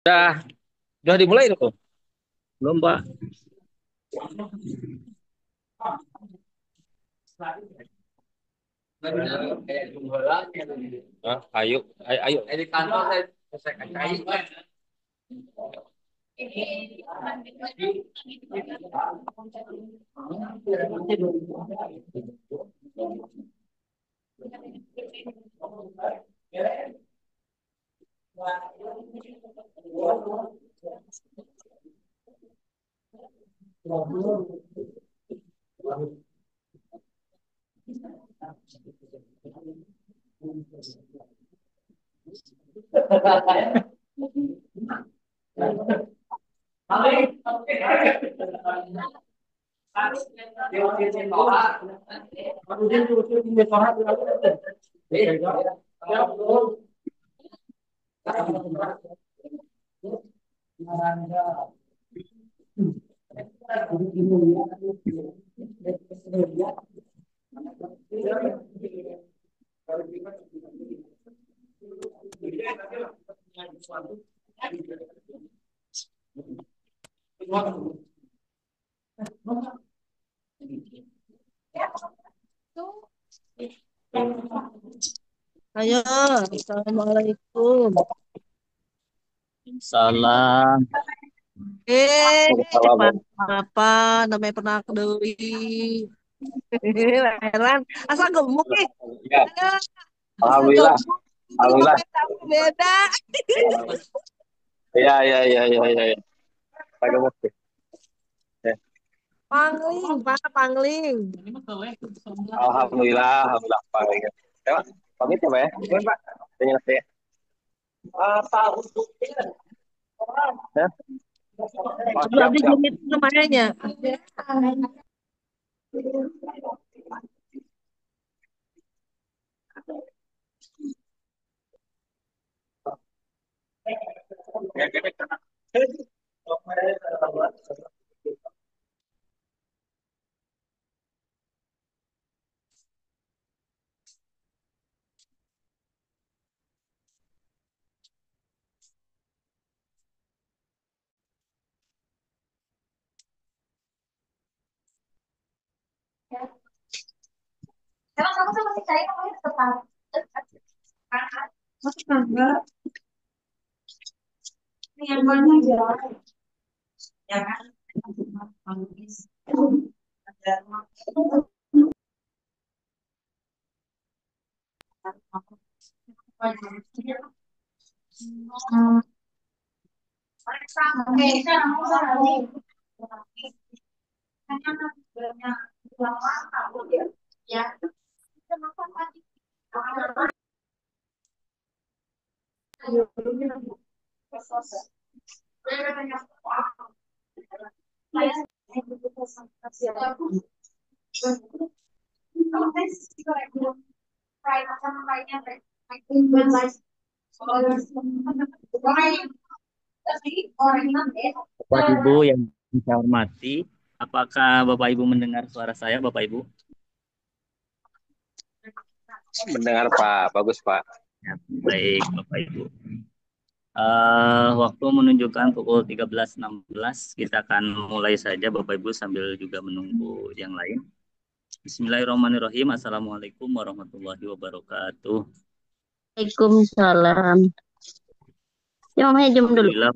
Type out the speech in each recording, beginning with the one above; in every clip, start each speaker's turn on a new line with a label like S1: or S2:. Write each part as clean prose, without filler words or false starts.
S1: Udah dimulai tuh. Belum, Pak. Ayo, ayo, ayo. Di kantor saya kacain.
S2: Ayo, assalamualaikum.
S1: Salam.
S2: Cek
S1: Salam.
S2: apa namanya pernah kedui. Heran, asal gemuk nih.
S1: Ya,
S2: Aduh, asal
S1: alhamdulillah.
S2: gemuk.
S1: Alhamdulillah.
S2: Tapi beda.
S1: Ya, ya, ya, ya, ya, ya. Pakai masker. Ya.
S2: Pangling, Pak, pangling.
S1: Alhamdulillah, alhamdulillah. Pak, ya. Ya, Pak. Pamit ya, Pak ya. Iya, Pak. Tanya saya. Ya. Pak,
S2: Aduh,
S1: siap,
S2: abdi
S1: siap.
S2: genit lumayannya.
S3: Emang kamu sama si Cai namanya tetap masih enggak yang mana jalan ya kan ya.
S1: Bapak Ibu yang saya hormati, apakah Bapak Ibu mendengar suara saya, Bapak Ibu? Mendengar, Pak. Bagus, Pak. Ya, baik, Bapak Ibu. Waktu menunjukkan pukul 13.16. Kita akan mulai saja, Bapak Ibu, sambil juga menunggu yang lain. Bismillahirrahmanirrahim. Assalamualaikum warahmatullahi wabarakatuh.
S3: Waalaikumsalam. Ya, mamanya jam dulu.
S1: Alhamdulillah,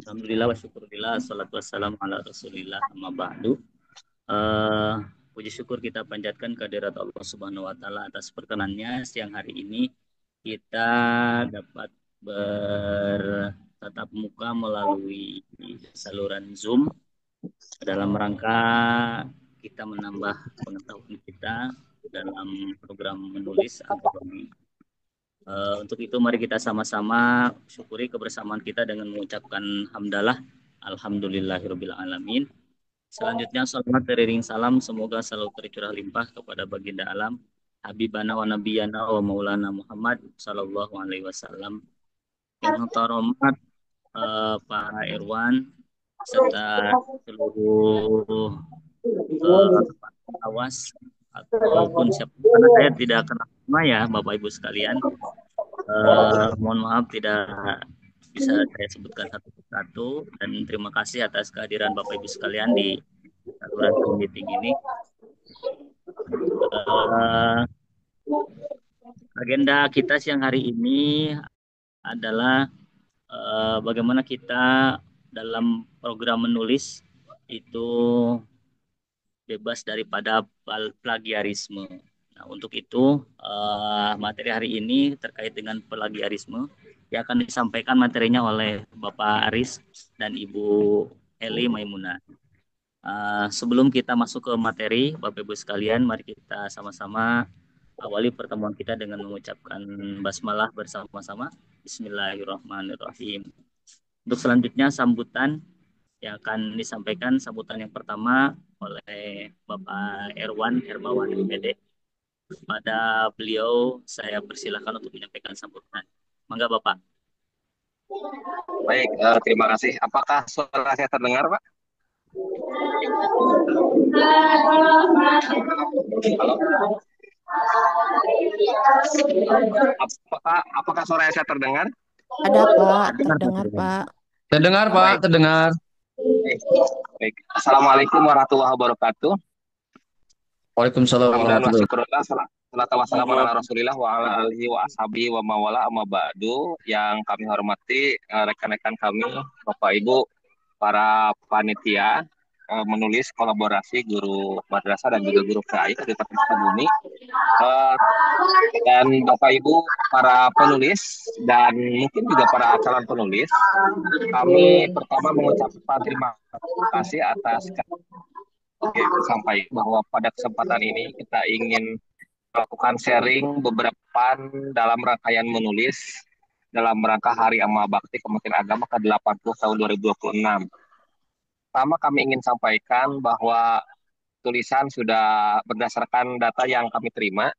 S1: Alhamdulillah wa syukurillah. Assalatu wassalamu ala rasulillah. Amma ba'du. Eh, Puji syukur kita panjatkan kehadirat Allah Subhanahu wa taala atas perkenannya siang hari ini kita dapat bertatap muka melalui saluran Zoom dalam rangka kita menambah pengetahuan kita dalam program menulis antologi. Untuk itu mari kita sama-sama syukuri kebersamaan kita dengan mengucapkan hamdalah alhamdulillahirabbil alamin. Selanjutnya salawat teriring salam semoga selalu tercurah limpah kepada baginda alam Habibana wa Nabiyana wa Maulana Muhammad sallallahu alaihi wasallam. Yang terhormat para Irwan serta seluruh awas ataupun siapa karena saya tidak kenal nama ya Bapak Ibu sekalian. Mohon maaf tidak bisa saya sebutkan satu persatu, dan terima kasih atas kehadiran Bapak Ibu sekalian di saluran Zoom meeting ini. Eh, Agenda kita siang hari ini adalah bagaimana kita dalam program menulis itu bebas daripada plagiarisme. Nah, untuk itu materi hari ini terkait dengan plagiarisme yang akan disampaikan materinya oleh Bapak Aris dan Ibu Eli Maimunah. Sebelum kita masuk ke materi, Bapak Ibu sekalian, mari kita sama-sama awali pertemuan kita dengan mengucapkan basmalah bersama-sama. Bismillahirrahmanirrahim. Untuk selanjutnya sambutan yang akan disampaikan, sambutan yang pertama oleh Bapak Erwan Hermawan MPD. Pada beliau saya persilakan untuk menyampaikan sambutan. Mangga Bapak.
S4: Baik, terima kasih. Apakah suara saya terdengar, Pak? Halo? Apakah suara saya terdengar?
S5: Ada Pak, terdengar Pak.
S6: Terdengar Pak,
S4: Baik.
S6: terdengar.
S4: Baik. Assalamualaikum warahmatullahi wabarakatuh.
S6: Waalaikumsalam warahmatullahi
S4: Alhamdulillah, salatu wassalamu ala Rasulillah wa ala alihi wa ashabihi wa mawala amma ba'du. Yang kami hormati rekan-rekan kami, Bapak Ibu, para panitia menulis kolaborasi guru madrasah dan juga guru PAI Kabupaten Sukabumi, dan Bapak Ibu para penulis dan mungkin juga para calon penulis. Kami pertama mengucapkan terima kasih atas sampai bahwa pada kesempatan ini kita ingin melakukan sharing beberapa dalam rangkaian menulis dalam rangka Hari Amma Bakti Kementerian Agama ke-80 tahun 2026. Pertama kami ingin sampaikan bahwa tulisan sudah berdasarkan data yang kami terima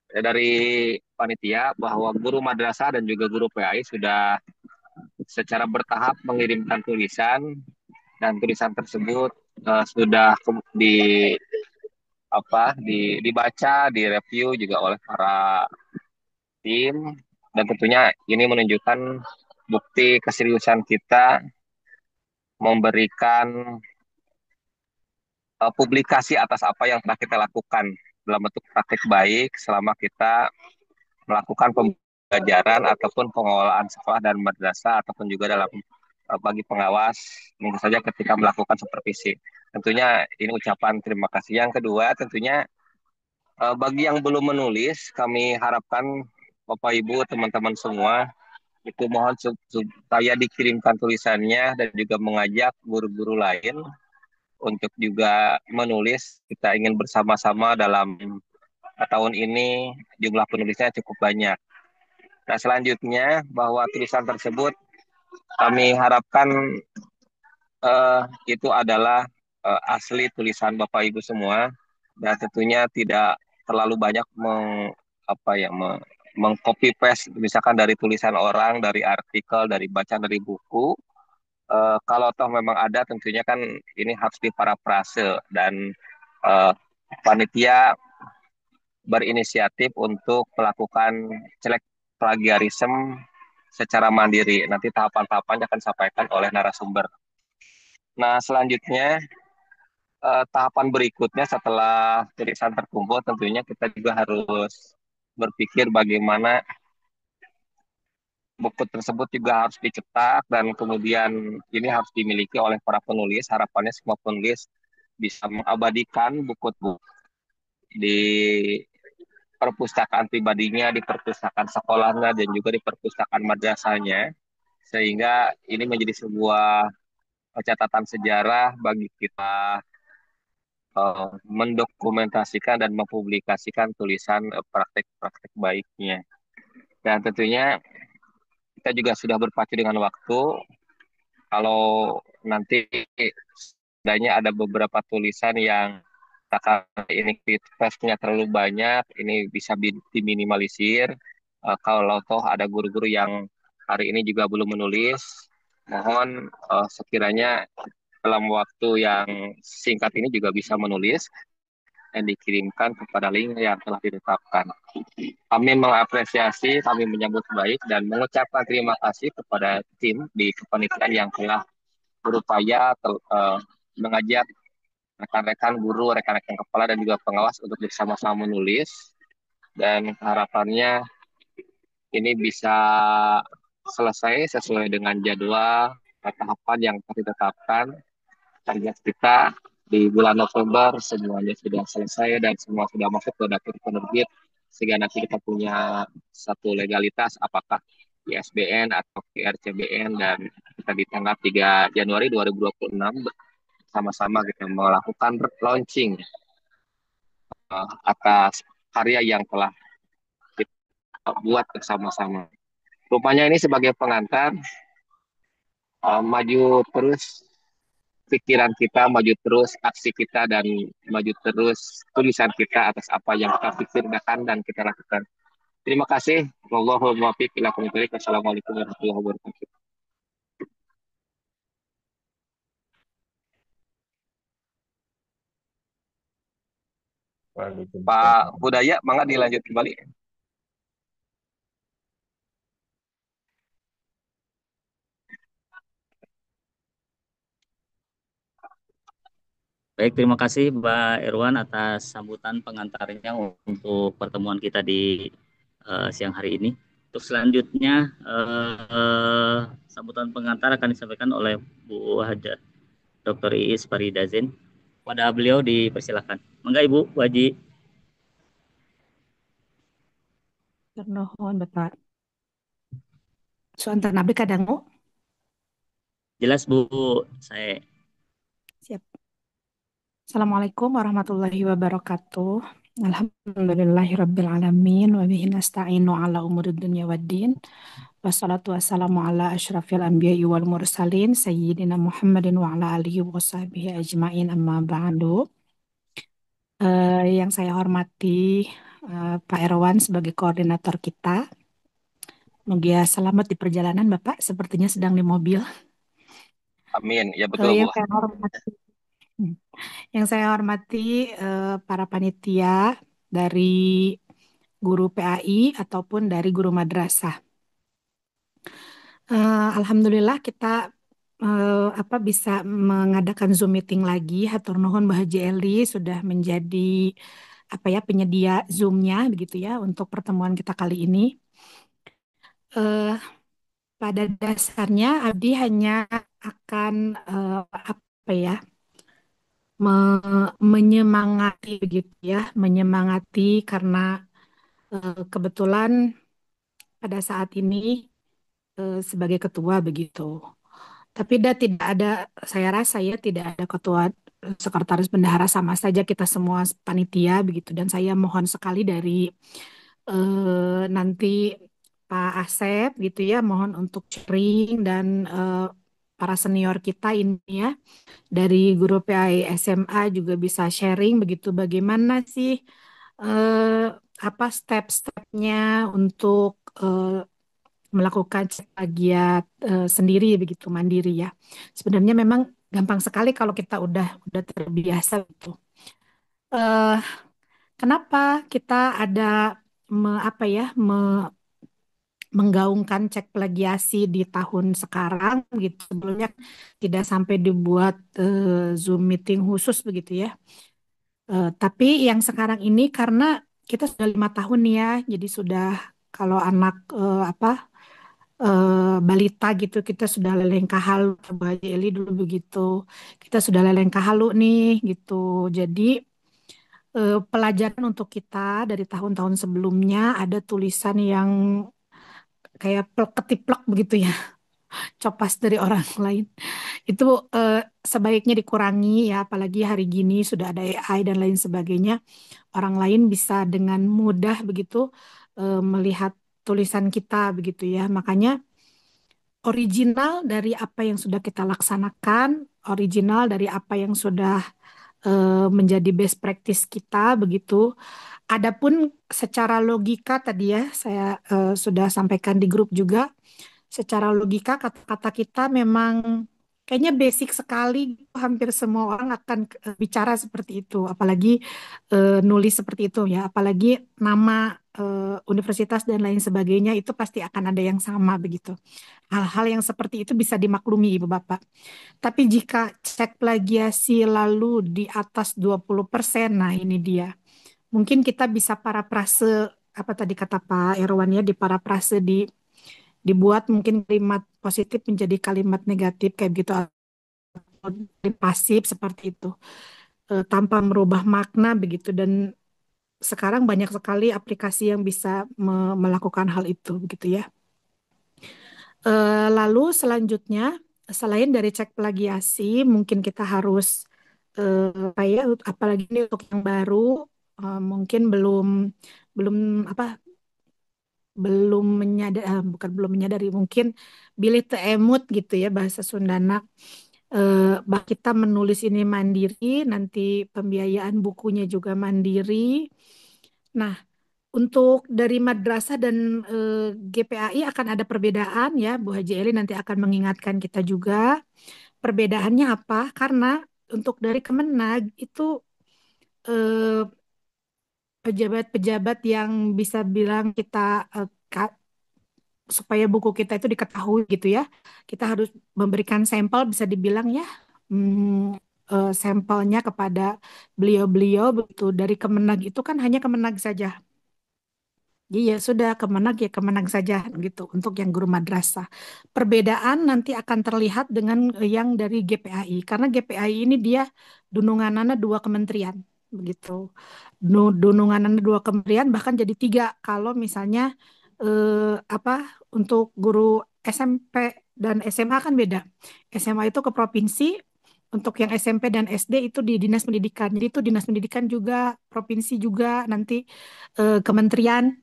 S4: dari panitia bahwa guru madrasah dan juga guru PAI sudah secara bertahap mengirimkan tulisan, dan tulisan tersebut sudah dibaca, direview juga oleh para tim, dan tentunya ini menunjukkan bukti keseriusan kita memberikan publikasi atas apa yang telah kita lakukan dalam bentuk praktik baik selama kita melakukan pembelajaran ataupun pengelolaan sekolah dan madrasah, ataupun juga dalam bagi pengawas, mungkin saja ketika melakukan supervisi. Tentunya ini ucapan terima kasih. Yang kedua, tentunya bagi yang belum menulis, kami harapkan Bapak Ibu, teman-teman semua, itu mohon supaya dikirimkan tulisannya dan juga mengajak guru-guru lain untuk juga menulis. Kita ingin bersama-sama dalam tahun ini jumlah penulisnya cukup banyak. Nah, selanjutnya bahwa tulisan tersebut kami harapkan itu adalah asli tulisan Bapak Ibu semua, dan tentunya tidak terlalu banyak mengcopy paste misalkan dari tulisan orang, dari artikel, dari bacaan dari buku. Kalau toh memang ada, tentunya kan ini harus diparafrase, dan panitia berinisiatif untuk melakukan cek plagiarisme secara mandiri. Nanti tahapan-tahapannya akan disampaikan oleh narasumber. Nah, selanjutnya tahapan berikutnya setelah tulisan terkumpul, tentunya kita juga harus berpikir bagaimana buku tersebut juga harus dicetak, dan kemudian ini harus dimiliki oleh para penulis. Harapannya semua penulis bisa mengabadikan buku di perpustakaan pribadinya, di perpustakaan sekolahnya, dan juga di perpustakaan madrasahnya, sehingga ini menjadi sebuah catatan sejarah bagi kita mendokumentasikan dan mempublikasikan tulisan praktek-praktek baiknya. Dan tentunya kita juga sudah berpacu dengan waktu. Kalau nanti setidaknya ada beberapa tulisan yang ini paste-nya terlalu banyak, ini bisa diminimalisir. Kalau toh ada guru-guru yang hari ini juga belum menulis, mohon sekiranya dalam waktu yang singkat ini juga bisa menulis. dan dikirimkan kepada link yang telah ditetapkan. Kami mengapresiasi, kami menyambut baik dan mengucapkan terima kasih kepada tim di kepanitiaan yang telah berupaya mengajak rekan-rekan guru, rekan-rekan kepala dan juga pengawas untuk bersama-sama menulis, dan harapannya ini bisa selesai sesuai dengan jadwal tahapan yang telah ditetapkan. Target kita di bulan November semuanya sudah selesai dan semua sudah masuk ke daftar penerbit, sehingga nanti kita punya satu legalitas apakah ISBN atau RCBN, dan kita di tanggal 3 Januari 2026 sama-sama kita melakukan launching atas karya yang telah kita buat bersama-sama. Rupanya ini sebagai pengantar, maju terus pikiran kita, maju terus aksi kita, dan maju terus tulisan kita atas apa yang kita pikirkan dan kita lakukan. Terima kasih. Wallahul muwaffiq ila aqwamit thoriq. Wassalamualaikum warahmatullahi wabarakatuh. Pak Budaya, mangga dilanjut kembali.
S1: Baik, terima kasih Mbak Irwan atas sambutan pengantarnya untuk pertemuan kita di siang hari ini. Untuk selanjutnya, sambutan pengantar akan disampaikan oleh Bu Haja Dr. Iis Farida Zain. Pada beliau dipersilakan. Mangga Ibu, Bu Haji.
S5: Nuhun Bapak. Suantan abdi kadangu.
S1: Jelas Bu, saya.
S5: Siap. Assalamualaikum warahmatullahi wabarakatuh. Alhamdulillahirabbil alamin wa bihi nasta'inu ala umuri dunya waddin. Wassalatu wassalamu ala asyrafil anbiya'i wal mursalin sayyidina Muhammadin wa ala alihi wa sahbihi ajmain, amma ba'du. Yang saya hormati Pak Erwan sebagai koordinator kita. Semoga selamat di perjalanan Bapak, sepertinya sedang di mobil.
S4: Amin. Ya betul, Bu.
S5: Yang saya hormati para panitia dari guru PAI ataupun dari guru madrasah. Alhamdulillah kita bisa mengadakan Zoom meeting lagi. Hatur nuhun Mbah Haji Eli sudah menjadi penyedia Zoom-nya begitu ya untuk pertemuan kita kali ini. Pada dasarnya Abdi hanya akan menyemangati begitu ya, menyemangati karena kebetulan pada saat ini sebagai ketua begitu. Tapi tidak ada, saya rasa ya tidak ada ketua, sekretaris bendahara, sama saja kita semua panitia begitu. Dan saya mohon sekali dari nanti Pak Asep gitu ya, mohon untuk sharing dan para senior kita ini ya dari guru PAI SMA juga bisa sharing begitu bagaimana sih step-stepnya untuk melakukan cek plagiat sendiri begitu mandiri ya. Sebenarnya memang gampang sekali kalau kita udah terbiasa gitu. Kenapa kita ada menggaungkan cek plagiasi di tahun sekarang gitu. Sebelumnya tidak sampai dibuat Zoom meeting khusus begitu ya. Tapi yang sekarang ini karena kita sudah 5 tahun ya, jadi sudah kalau anak balita gitu kita sudah lelengkah halu, Bu Haji Eli dulu begitu. Kita sudah lelengkah halu nih gitu. Jadi pelajaran untuk kita dari tahun-tahun sebelumnya ada tulisan yang kayak ketiplek begitu ya, copas dari orang lain. Itu sebaiknya dikurangi ya, apalagi hari gini sudah ada AI dan lain sebagainya. Orang lain bisa dengan mudah begitu melihat tulisan kita begitu ya. Makanya original dari apa yang sudah kita laksanakan, original dari apa yang sudah menjadi best practice kita begitu. Adapun secara logika tadi ya saya sudah sampaikan di grup juga, secara logika kata-kata kita memang kayaknya basic sekali, hampir semua orang akan bicara seperti itu, apalagi nulis seperti itu ya, apalagi nama universitas dan lain sebagainya itu pasti akan ada yang sama begitu. Hal-hal yang seperti itu bisa dimaklumi Ibu Bapak. Tapi jika cek plagiasi lalu di atas 20%, nah ini dia. Mungkin kita bisa parafrase apa tadi kata Pak Erwan ya, di parafrase dibuat mungkin kalimat positif menjadi kalimat negatif kayak gitu atau pasif seperti itu. Tanpa merubah makna begitu, dan sekarang banyak sekali aplikasi yang bisa melakukan hal itu begitu ya. Lalu selanjutnya, selain dari cek plagiasi, mungkin kita harus apa ya, apalagi ini untuk yang baru, mungkin belum belum apa belum menyadari, bukan belum menyadari, mungkin bilih teu emut gitu ya bahasa Sundana. Bah kita menulis ini mandiri, nanti pembiayaan bukunya juga mandiri. Nah, untuk dari madrasah dan GPAI akan ada perbedaan ya, Bu Haji Eli nanti akan mengingatkan kita juga. Perbedaannya apa? Karena untuk dari Kemenag itu eh, pejabat-pejabat yang bisa bilang kita supaya buku kita itu diketahui gitu ya, kita harus memberikan sampel bisa dibilang ya, sampelnya kepada beliau-beliau begitu. Dari Kemenag itu kan hanya Kemenag saja. Iya, sudah Kemenag ya Kemenag saja gitu untuk yang guru madrasah. Perbedaan nanti akan terlihat dengan yang dari GPAI karena GPAI ini dia dununganana dua kementerian begitu. Dununganana dua kementerian bahkan jadi tiga kalau misalnya apa untuk guru SMP dan SMA kan beda. SMA itu ke provinsi, untuk yang SMP dan SD itu di Dinas Pendidikan. Jadi itu Dinas Pendidikan juga, provinsi juga, nanti kementerian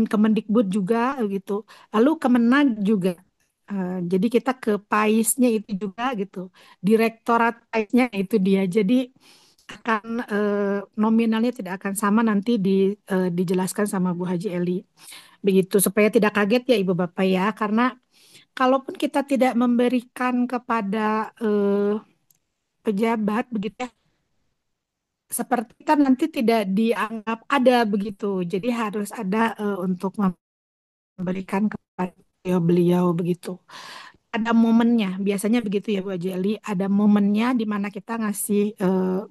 S5: Kemendikbud juga gitu. Lalu Kemenag juga. Jadi kita ke PAIS-nya itu juga gitu. Direktorat PAIS-nya itu dia. Jadi akan nominalnya tidak akan sama nanti dijelaskan sama Bu Haji Eli. Begitu supaya tidak kaget ya Ibu Bapak ya. Karena kalaupun kita tidak memberikan kepada pejabat begitu ya, seperti kan nanti tidak dianggap ada begitu. Jadi harus ada untuk memberikan kepada beliau-beliau begitu. Ada momennya, biasanya begitu ya Bu Ajeli, ada momennya di mana kita ngasih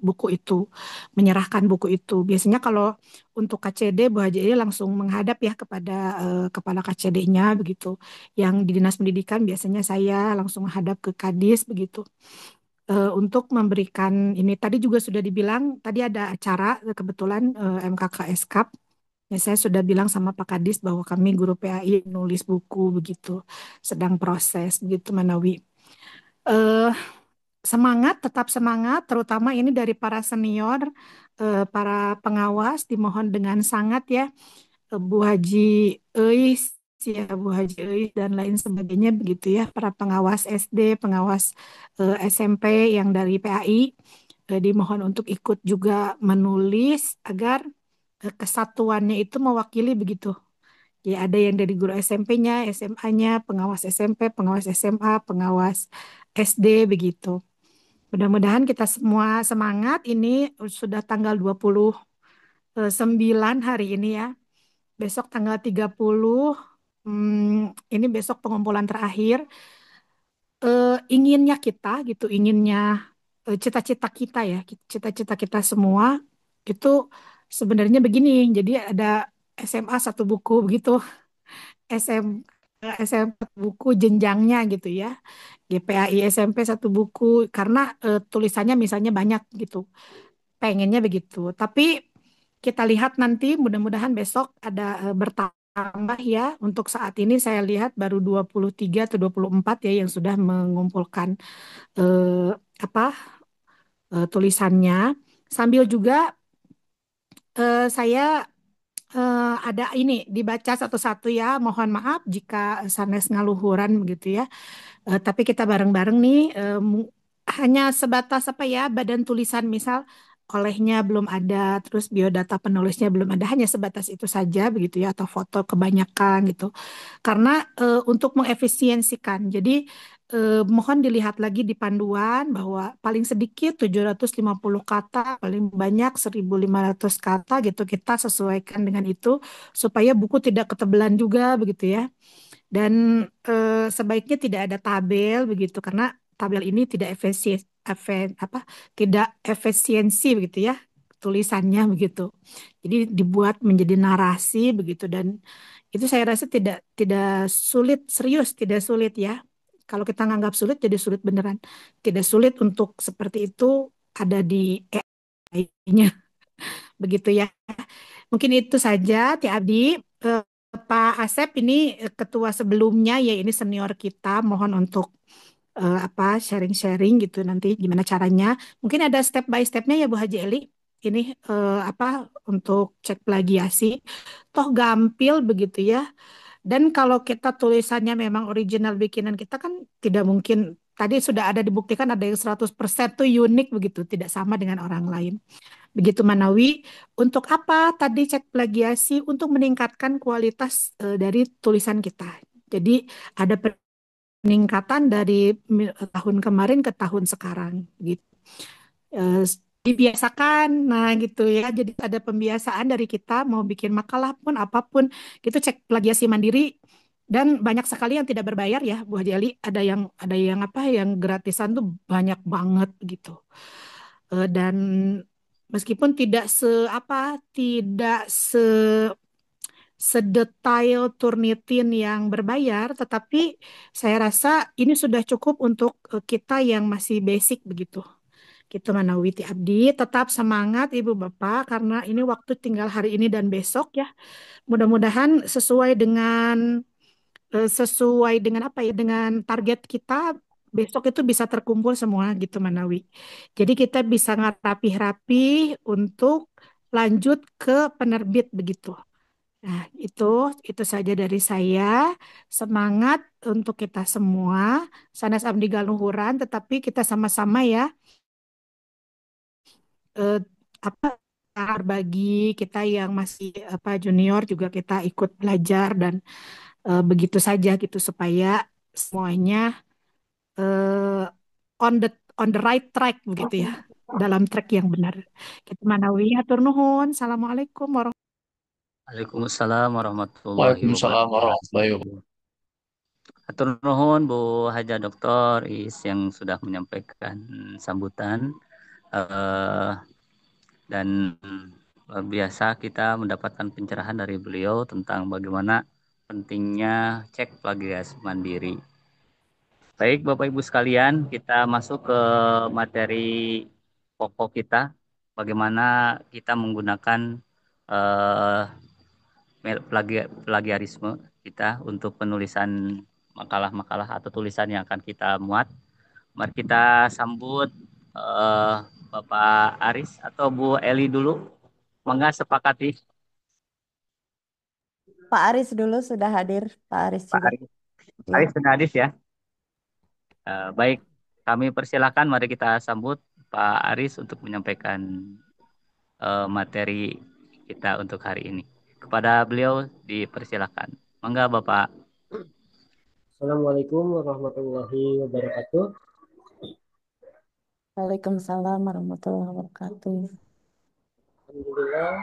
S5: buku itu, menyerahkan buku itu. Biasanya kalau untuk KCD Bu Ajeli langsung menghadap ya kepada kepala KCD-nya begitu. Yang di Dinas Pendidikan biasanya saya langsung menghadap ke Kadis begitu. Untuk memberikan ini tadi juga sudah dibilang, tadi ada acara kebetulan MKKS Cup. Ya, saya sudah bilang sama Pak Kadis bahwa kami guru PAI nulis buku begitu, sedang proses begitu Manawi. Eh, Semangat, tetap semangat, terutama ini dari para senior, para pengawas, dimohon dengan sangat ya, Bu Haji Eis, ya Bu Haji Eis dan lain sebagainya begitu ya, para pengawas SD, pengawas SMP yang dari PAI, dimohon untuk ikut juga menulis agar kesatuannya itu mewakili begitu. Ya ada yang dari guru SMP-nya, SMA-nya, pengawas SMP, pengawas SMA, pengawas SD begitu. Mudah-mudahan kita semua semangat. Ini sudah tanggal 29 hari ini ya. Besok tanggal 30, ini besok pengumpulan terakhir. Inginnya kita gitu, inginnya cita-cita kita ya, cita-cita kita semua itu sebenarnya begini. Jadi ada SMA satu buku begitu, SM SMP buku jenjangnya gitu ya. GPAI SMP satu buku karena tulisannya misalnya banyak gitu. Pengennya begitu. Tapi kita lihat nanti mudah-mudahan besok ada bertambah ya. Untuk saat ini saya lihat baru 23 atau 24 ya yang sudah mengumpulkan eh, apa tulisannya. Sambil juga saya ada ini dibaca satu-satu ya. Mohon maaf jika sanes ngaluhuran begitu ya. Tapi kita bareng-bareng nih hanya sebatas apa ya badan tulisan misal olehnya belum ada, terus biodata penulisnya belum ada, hanya sebatas itu saja begitu ya atau foto kebanyakan gitu. Karena untuk mengefisiensikan. Jadi mohon dilihat lagi di panduan bahwa paling sedikit 750 kata, paling banyak 1.500 kata gitu. Kita sesuaikan dengan itu supaya buku tidak ketebalan juga begitu ya. Dan sebaiknya tidak ada tabel begitu karena tabel ini tidak tidak efisiensi begitu ya tulisannya begitu. Jadi dibuat menjadi narasi begitu dan itu saya rasa tidak sulit, serius tidak sulit ya. Kalau kita nganggap sulit jadi sulit beneran. Tidak sulit untuk seperti itu ada di AI-nya begitu ya. Mungkin itu saja Ti Abdi. Eh, Pak Asep ini ketua sebelumnya ya ini senior kita mohon untuk sharing-sharing gitu nanti gimana caranya. Mungkin ada step by stepnya ya Bu Haji Eli. Ini untuk cek plagiasi. Toh gampil begitu ya. Dan kalau kita tulisannya memang original bikinan kita kan tidak mungkin tadi sudah ada dibuktikan ada yang 100% tuh unik begitu, tidak sama dengan orang lain. Begitu Manawi, untuk apa tadi cek plagiasi untuk meningkatkan kualitas dari tulisan kita. Jadi ada peningkatan dari tahun kemarin ke tahun sekarang gitu. Eh, Dibiasakan, nah gitu ya. Jadi ada pembiasaan dari kita mau bikin makalah pun apapun, gitu cek plagiasi mandiri dan banyak sekali yang tidak berbayar ya Bu Hadi Ali. Ada yang apa yang gratisan tuh banyak banget gitu. Dan meskipun tidak sedetail Turnitin yang berbayar, tetapi saya rasa ini sudah cukup untuk kita yang masih basic begitu. Gitu Manawiti Abdi, tetap semangat Ibu Bapak karena ini waktu tinggal hari ini dan besok ya. Mudah-mudahan sesuai dengan apa ya dengan target kita besok itu bisa terkumpul semua gitu Manawi. Jadi kita bisa ngerapih-rapih untuk lanjut ke penerbit begitu. Nah, itu saja dari saya. Semangat untuk kita semua. Sanes Abdi Galuhuran, tetapi kita sama-sama ya eh, apa berbagi kita yang masih junior juga kita ikut belajar dan begitu saja gitu supaya semuanya eh, on the on the right track begitu ya dalam track yang benar. Kita manawi hatur nuhun. Assalamualaikum warahmatullahi
S1: Waalaikumsalam warahmatullahi
S6: Waalaikumsalam warahmatullahi wabarakatuh.
S1: wabarakatuh. Atur nuhun Bu Haja Doktor Is yang sudah menyampaikan sambutan eh, dan luar biasa kita mendapatkan pencerahan dari beliau tentang bagaimana pentingnya cek plagiasi mandiri. Baik Bapak Ibu sekalian, kita masuk ke materi pokok kita, bagaimana kita menggunakan eh, plagiarisme kita untuk penulisan makalah-makalah atau tulisan yang akan kita muat. Mari kita sambut eh, Bapak Aris atau Bu Eli dulu. Mangga sepakati.
S3: Pak Aris dulu sudah hadir. Pak Aris
S1: Pak
S3: juga.
S1: Aris.
S3: Ya.
S1: Aris sudah hadir ya. Baik, kami persilakan. Mari kita sambut Pak Aris untuk menyampaikan materi kita untuk hari ini. Kepada beliau dipersilakan. Mangga Bapak.
S7: Assalamualaikum warahmatullahi wabarakatuh.
S3: Waalaikumsalam warahmatullahi wabarakatuh.
S7: Alhamdulillah,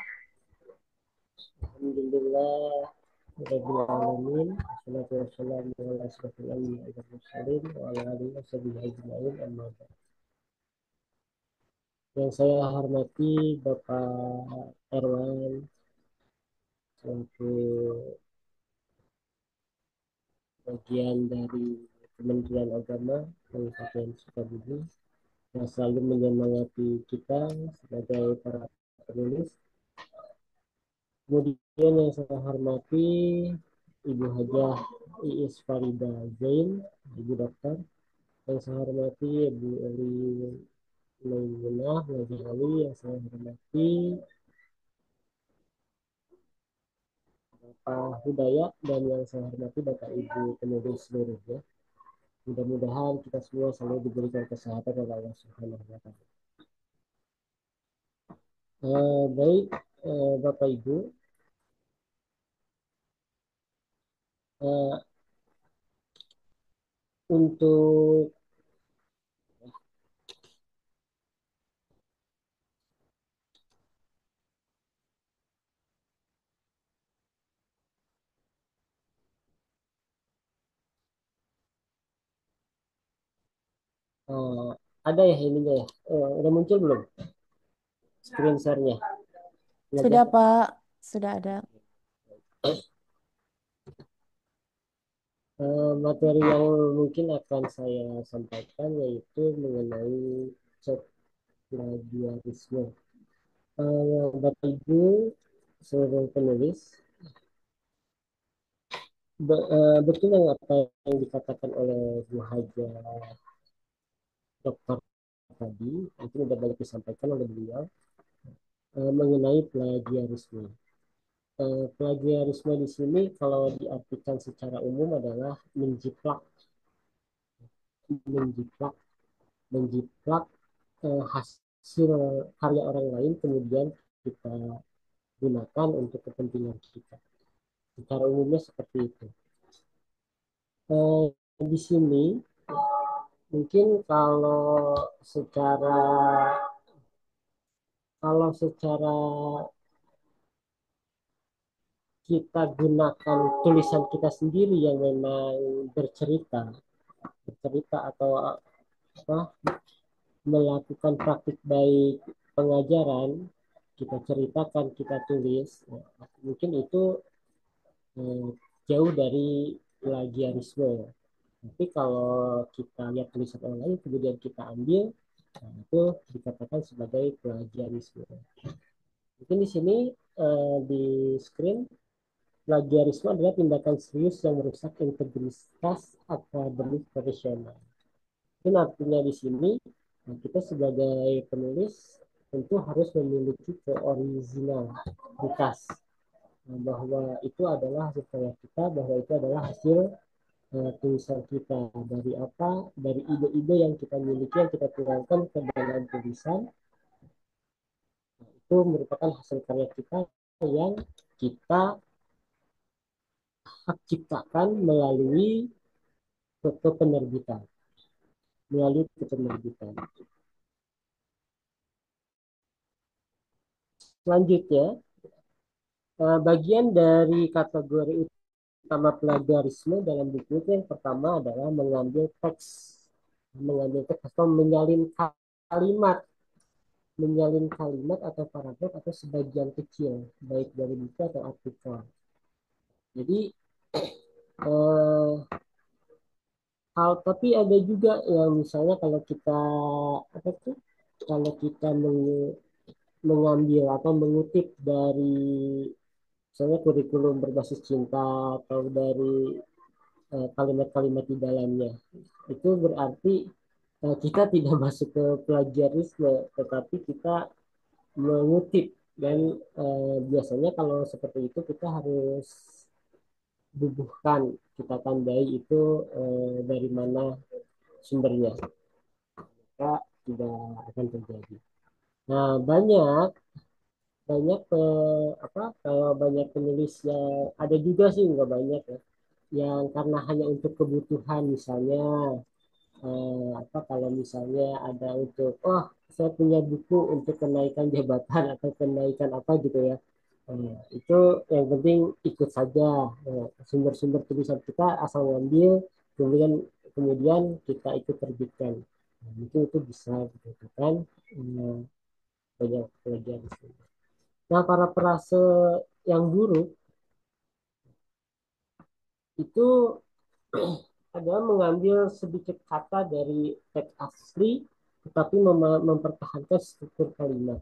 S7: Alhamdulillah, Rabbil Alamin. Wassalatu wassalamu ala asyrafil anbiya'i wal mursalin wa ala alihi washabihi ajma'in amma ba'd. Yang saya hormati Bapak Erwan selaku bagian dari Kementerian Agama Kabupaten Sukabumi yang selalu menyemangati kita sebagai para penulis. Kemudian yang saya hormati Ibu Hajah Iis Farida Zain, Ibu Dokter. Yang saya hormati Ibu Eli Maimunah Wajah yang saya hormati Bapak Hudayat, dan yang saya hormati Bapak Ibu penulis seluruhnya. Mudah-mudahan kita semua selalu diberikan kesehatan oleh Allah Subhanahu wa Ta'ala. Baik, Bapak Ibu, untuk eh, ada ya ininya ya. Udah muncul belum screen share-nya? Belajar.
S8: Sudah, Pak. Sudah ada.
S7: Materi yang mungkin akan saya sampaikan yaitu mengenai cek plagiarisme. Bapak Ibu seluruh penulis, betul yang apa yang dikatakan oleh Bu Haja Dokter tadi, itu sudah banyak disampaikan oleh beliau mengenai plagiarisme. Plagiarisme di sini kalau diartikan secara umum adalah menjiplak, menjiplak, menjiplak hasil karya orang lain kemudian kita gunakan untuk kepentingan kita. Secara umumnya seperti itu. Di sini mungkin kalau secara kita gunakan tulisan kita sendiri yang memang bercerita atau apa melakukan praktik baik pengajaran, kita ceritakan, kita tulis, ya, mungkin itu eh, jauh dari plagiarisme. Tapi kalau kita lihat tulisan orang lain kemudian kita ambil, nah, itu dikatakan sebagai plagiarisme. Mungkin di sini di screen, plagiarisme adalah tindakan serius yang merusak integritas akademik profesional. Mungkin artinya di sini, nah, kita sebagai penulis tentu harus memiliki keoriginalitas, nah, bahwa itu adalah hasil karya kita, bahwa itu adalah hasil tulisan kita, dari apa, dari ide-ide yang kita miliki yang kita tuangkan ke dalam tulisan, itu merupakan hasil karya kita yang kita hak ciptakan kepenerbitan, melalui kepenerbitan. Selanjutnya, bagian dari kategori utama plagiarisme dalam buku itu yang pertama adalah mengambil teks atau menyalin kalimat atau paragraf atau sebagian kecil baik dari buku atau artikel. Jadi tapi ada juga yang misalnya kalau kita mengambil atau mengutip dari misalnya kurikulum berbasis cinta atau dari kalimat-kalimat di dalamnya, itu berarti kita tidak masuk ke plagiarisme, tetapi kita mengutip, dan biasanya kalau seperti itu kita harus bubuhkan, kita tandai itu dari mana sumbernya, maka tidak akan terjadi. Nah, banyak banyak kalau banyak penulis yang ada juga sih, nggak banyak ya, yang karena hanya untuk kebutuhan, misalnya kalau misalnya ada untuk saya punya buku untuk kenaikan jabatan atau kenaikan apa gitu ya. Itu yang penting ikut saja sumber-sumber tulisan kita, asal ngambil kemudian kemudian kita ikut terbitkan. Nah, itu bisa gitu kan. Eh, Banyak pelajaran di sini. Nah, para perase yang buruk itu adalah mengambil sedikit kata dari teks asli tetapi mempertahankan struktur kalimat.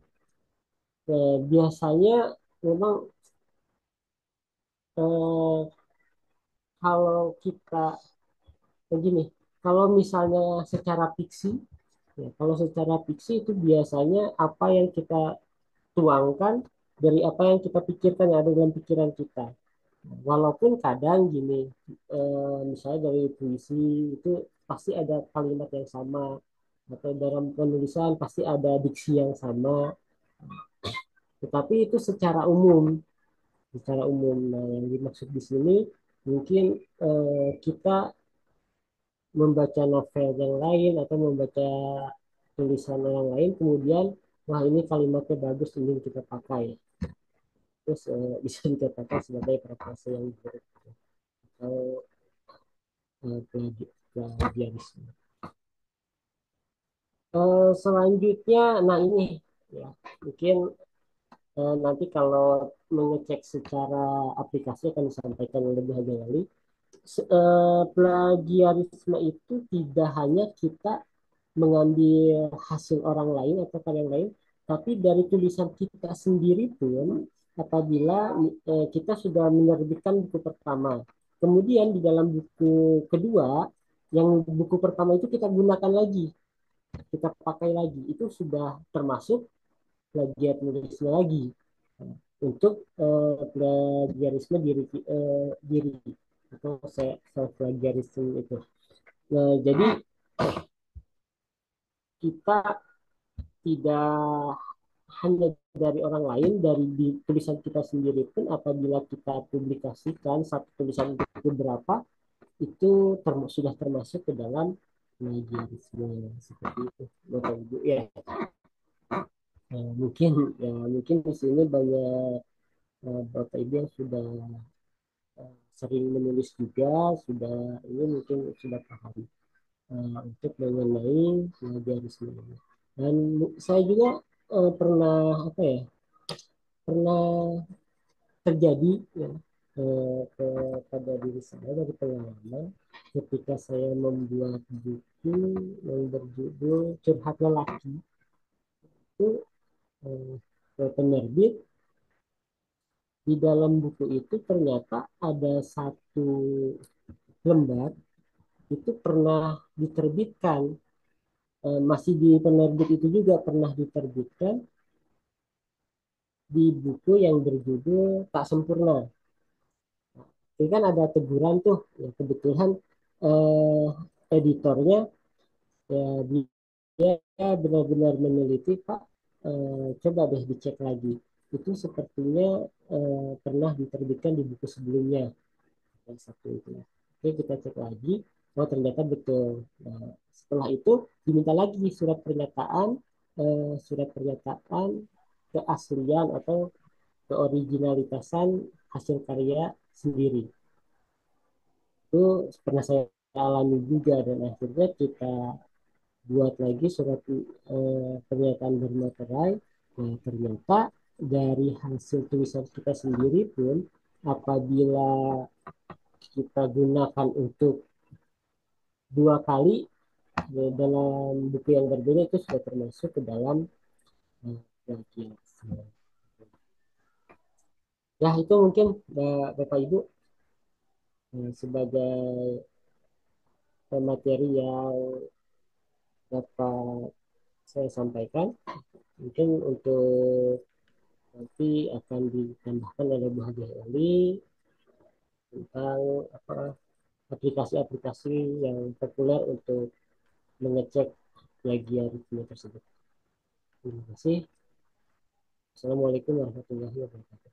S7: Biasanya memang eh, kalau kita begini, kalau misalnya secara fiksi, ya, kalau secara fiksi itu biasanya apa yang kita tuangkan dari apa yang kita pikirkan, yang ada dalam pikiran kita. Walaupun kadang gini, misalnya dari puisi itu pasti ada kalimat yang sama, atau dalam penulisan pasti ada diksi yang sama, tetapi itu secara umum, secara umum. Nah, yang dimaksud di sini mungkin kita membaca novel yang lain atau membaca tulisan orang lain, kemudian wah ini kalimatnya bagus, ingin kita pakai, terus bisa dikatakan sebagai prestasi yang buruk atau plagiarisme. Selanjutnya, nah ini ya mungkin nanti kalau mengecek secara aplikasi akan disampaikan lebih lanjut. Plagiarisme itu tidak hanya kita mengambil hasil orang lain atau karya lain, tapi dari tulisan kita sendiri pun apabila kita sudah menerbitkan buku pertama, kemudian di dalam buku kedua, yang buku pertama itu kita gunakan lagi, kita pakai lagi, itu sudah termasuk plagiarisme lagi. Nah, untuk plagiarisme diri atau self plagiarism itu. Nah, jadi kita tidak hanya dari orang lain, dari di tulisan kita sendiri pun apabila kita publikasikan satu tulisan itu berapa, itu sudah termasuk ke dalam plagiarisme seperti itu. Bapak Ibu ya. Mungkin ya mungkin di sini banyak Bapak Ibu yang sudah sering menulis juga, sudah ini mungkin sudah paham untuk mengenai plagiarisme ini. Dan saya juga pernah apa ya, pernah terjadi ya, kepada diri saya dari pengalaman ketika saya membuat buku yang berjudul Curhat Lelaki itu ke penerbit. Di dalam buku itu ternyata ada satu lembar itu pernah diterbitkan, masih di penerbit itu juga pernah diterbitkan di buku yang berjudul Tak Sempurna. Ini kan ada teguran tuh, ya, kebetulan eh, editornya ya dia benar-benar meneliti, Pak, coba deh dicek lagi. Itu sepertinya pernah diterbitkan di buku sebelumnya yang satu itu. Oke, kita cek lagi. Oh, ternyata betul. Nah, setelah itu diminta lagi surat pernyataan keaslian atau keoriginalitasan hasil karya sendiri. Itu pernah saya alami juga dan akhirnya kita buat lagi surat pernyataan bermaterai. Nah, ternyata dari hasil tulisan kita sendiri pun apabila kita gunakan untuk dua kali dalam buku yang berbeda itu sudah termasuk ke dalam plagiarisme. Ya itu mungkin Bapak Ibu sebagai materi yang dapat saya sampaikan. Mungkin untuk nanti akan ditambahkan oleh Bu Hadi Eli tentang apa aplikasi-aplikasi yang populer untuk mengecek plagiarisme tersebut. Terima kasih. Assalamualaikum warahmatullahi wabarakatuh.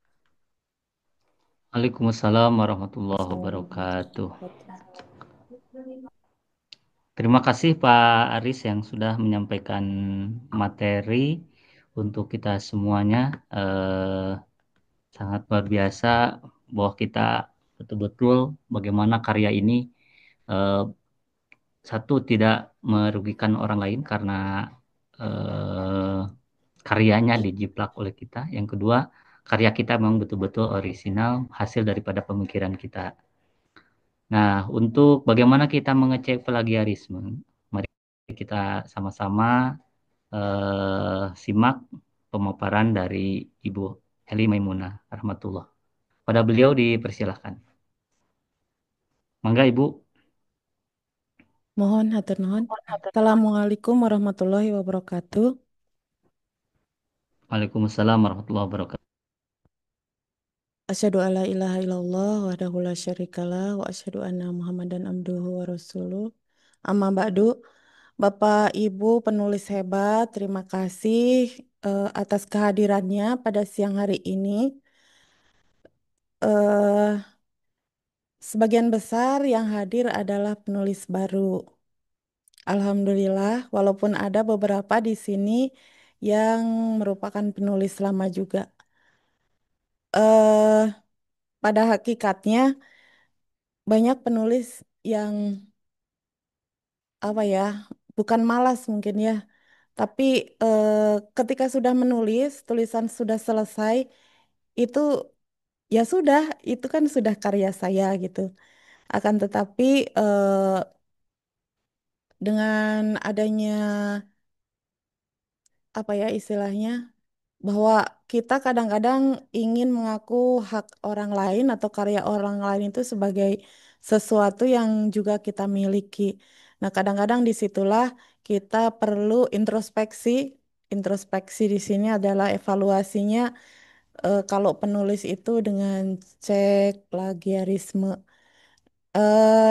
S1: Waalaikumsalam warahmatullahi wabarakatuh. Terima kasih Pak Aris yang sudah menyampaikan materi untuk kita semuanya. Sangat luar biasa bahwa kita betul-betul bagaimana karya ini satu tidak merugikan orang lain karena karyanya dijiplak oleh kita. Yang kedua, karya kita memang betul-betul orisinal, hasil daripada pemikiran kita. Nah, untuk bagaimana kita mengecek plagiarisme, mari kita sama-sama simak pemaparan dari Ibu Heli Maimunah rahmatullah. Pada beliau dipersilahkan. Mangga Ibu.
S8: Mohon hatur nuhun. Assalamualaikum warahmatullahi wabarakatuh.
S1: Waalaikumsalam warahmatullahi wabarakatuh.
S8: Asyhadu alla ilaha illallah wahdahu la syarikalah wa asyhadu anna Muhammadan abduhu wa rasuluh. Amma ba'du. Bapak Ibu penulis hebat, terima kasih atas kehadirannya pada siang hari ini. Eh sebagian besar yang hadir adalah penulis baru. Alhamdulillah, walaupun ada beberapa di sini yang merupakan penulis lama juga. eh Pada hakikatnya banyak penulis yang apa ya, bukan malas mungkin ya, tapi eh, ketika sudah menulis, tulisan sudah selesai, itu ya sudah, itu kan sudah karya saya gitu. Akan tetapi dengan adanya apa ya istilahnya, bahwa kita kadang-kadang ingin mengaku hak orang lain atau karya orang lain itu sebagai sesuatu yang juga kita miliki. Nah, kadang-kadang disitulah kita perlu introspeksi. Introspeksi di sini adalah evaluasinya kalau penulis itu dengan cek plagiarisme. Eh,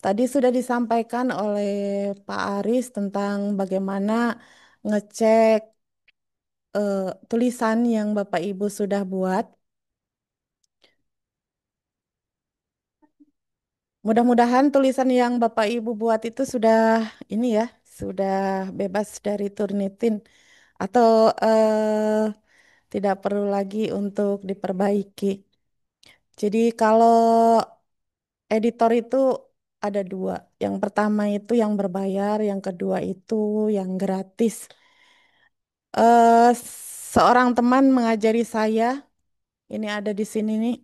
S8: Tadi sudah disampaikan oleh Pak Aris tentang bagaimana ngecek tulisan yang Bapak Ibu sudah buat. Mudah-mudahan tulisan yang Bapak Ibu buat itu sudah ini ya, sudah bebas dari Turnitin atau tidak perlu lagi untuk diperbaiki. Jadi kalau editor itu ada dua. Yang pertama itu yang berbayar, yang kedua itu yang gratis. Seorang teman mengajari saya, ini ada di sini nih,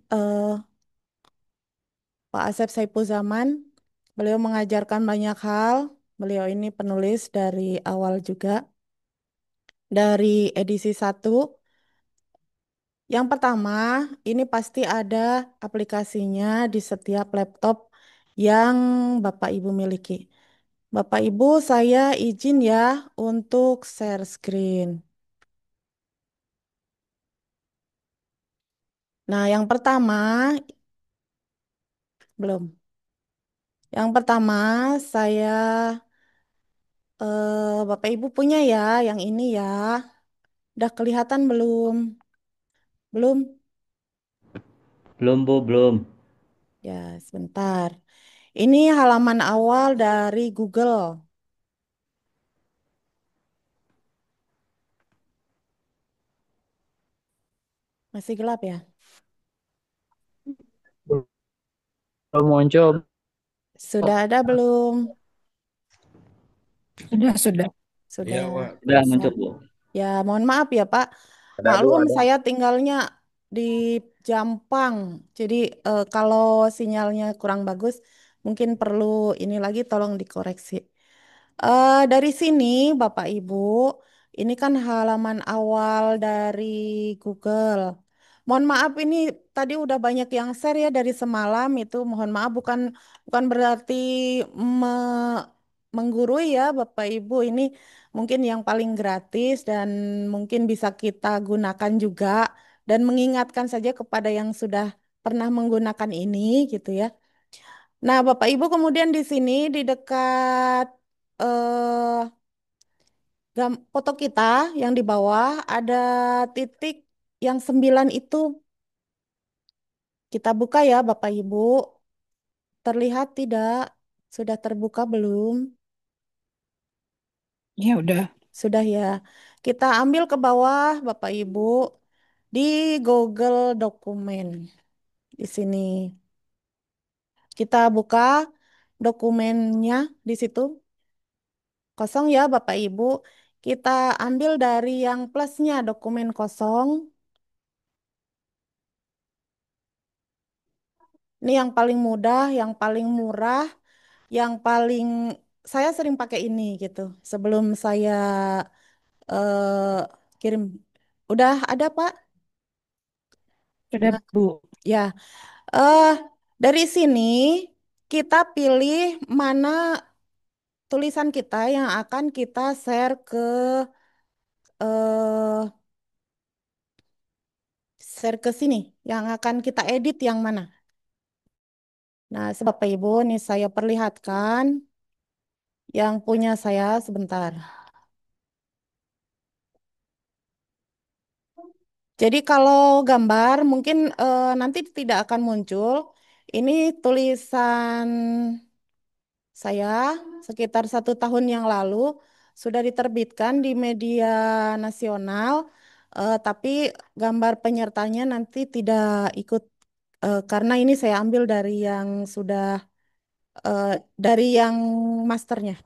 S8: Pak Asep Saipul Zaman. Beliau mengajarkan banyak hal. Beliau ini penulis dari awal juga, dari edisi satu. Yang pertama, ini pasti ada aplikasinya di setiap laptop yang Bapak Ibu miliki. Bapak Ibu, saya izin ya untuk share screen. Nah, yang pertama, belum. Yang pertama, saya, Bapak Ibu punya ya, yang ini ya. Udah kelihatan belum? Belum?
S1: Belum, Bu, belum.
S8: Ya, sebentar. Ini halaman awal dari Google. Masih gelap ya?
S7: Belum muncul.
S8: Sudah ada belum?
S5: Sudah.
S8: Sudah.
S1: Sudah
S8: Ya.
S1: muncul, Bu.
S8: Ya, mohon maaf ya, Pak.
S6: Ada, Bu,
S8: Maklum,
S6: ada.
S8: saya tinggalnya di Jampang. Jadi, kalau sinyalnya kurang bagus, mungkin perlu ini lagi tolong dikoreksi. Dari sini, Bapak Ibu, ini kan halaman awal dari Google. Mohon maaf, ini tadi udah banyak yang share ya dari semalam itu. Mohon maaf, bukan bukan berarti menggurui ya, Bapak Ibu. Ini mungkin yang paling gratis dan mungkin bisa kita gunakan juga dan mengingatkan saja kepada yang sudah pernah menggunakan ini gitu ya. Nah, Bapak Ibu kemudian di sini di dekat foto kita yang di bawah ada titik yang 9 itu. Kita buka ya Bapak Ibu. Terlihat tidak? Sudah terbuka belum?
S5: Ya udah.
S8: Sudah ya. Kita ambil ke bawah Bapak Ibu di Google Dokumen. Di sini. Kita buka dokumennya di situ. Kosong ya Bapak Ibu. Kita ambil dari yang plusnya dokumen kosong. Ini yang paling mudah, yang paling murah, yang paling saya sering pakai ini gitu. Sebelum saya eh, kirim, udah ada Pak?
S5: Sudah,
S8: Nah,
S5: Bu.
S8: ya, eh dari sini kita pilih mana tulisan kita yang akan kita share ke eh sini, yang akan kita edit yang mana. Nah, Bapak Ibu, nih saya perlihatkan yang punya saya sebentar. Jadi kalau gambar mungkin nanti tidak akan muncul. Ini tulisan saya sekitar 1 tahun yang lalu sudah diterbitkan di media nasional, tapi gambar penyertanya nanti tidak ikut karena ini saya ambil dari yang sudah dari yang masternya.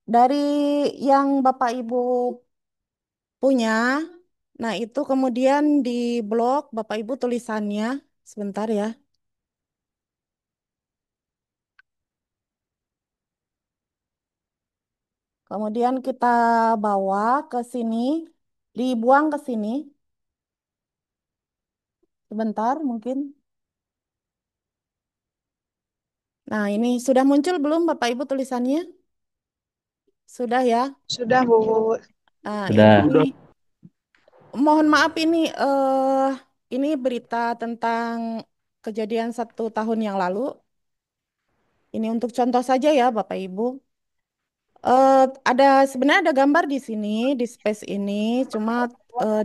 S8: Dari yang Bapak Ibu punya, nah itu kemudian di blog Bapak Ibu tulisannya, sebentar ya. Kemudian kita bawa ke sini, dibuang ke sini. Sebentar mungkin. Nah, ini sudah muncul belum Bapak Ibu tulisannya? Sudah ya.
S2: Sudah, Bu.
S8: Nah,
S1: Sudah.
S8: mohon maaf ini berita tentang kejadian 1 tahun yang lalu. Ini untuk contoh saja ya Bapak Ibu. Ada sebenarnya ada gambar di sini di space ini, cuma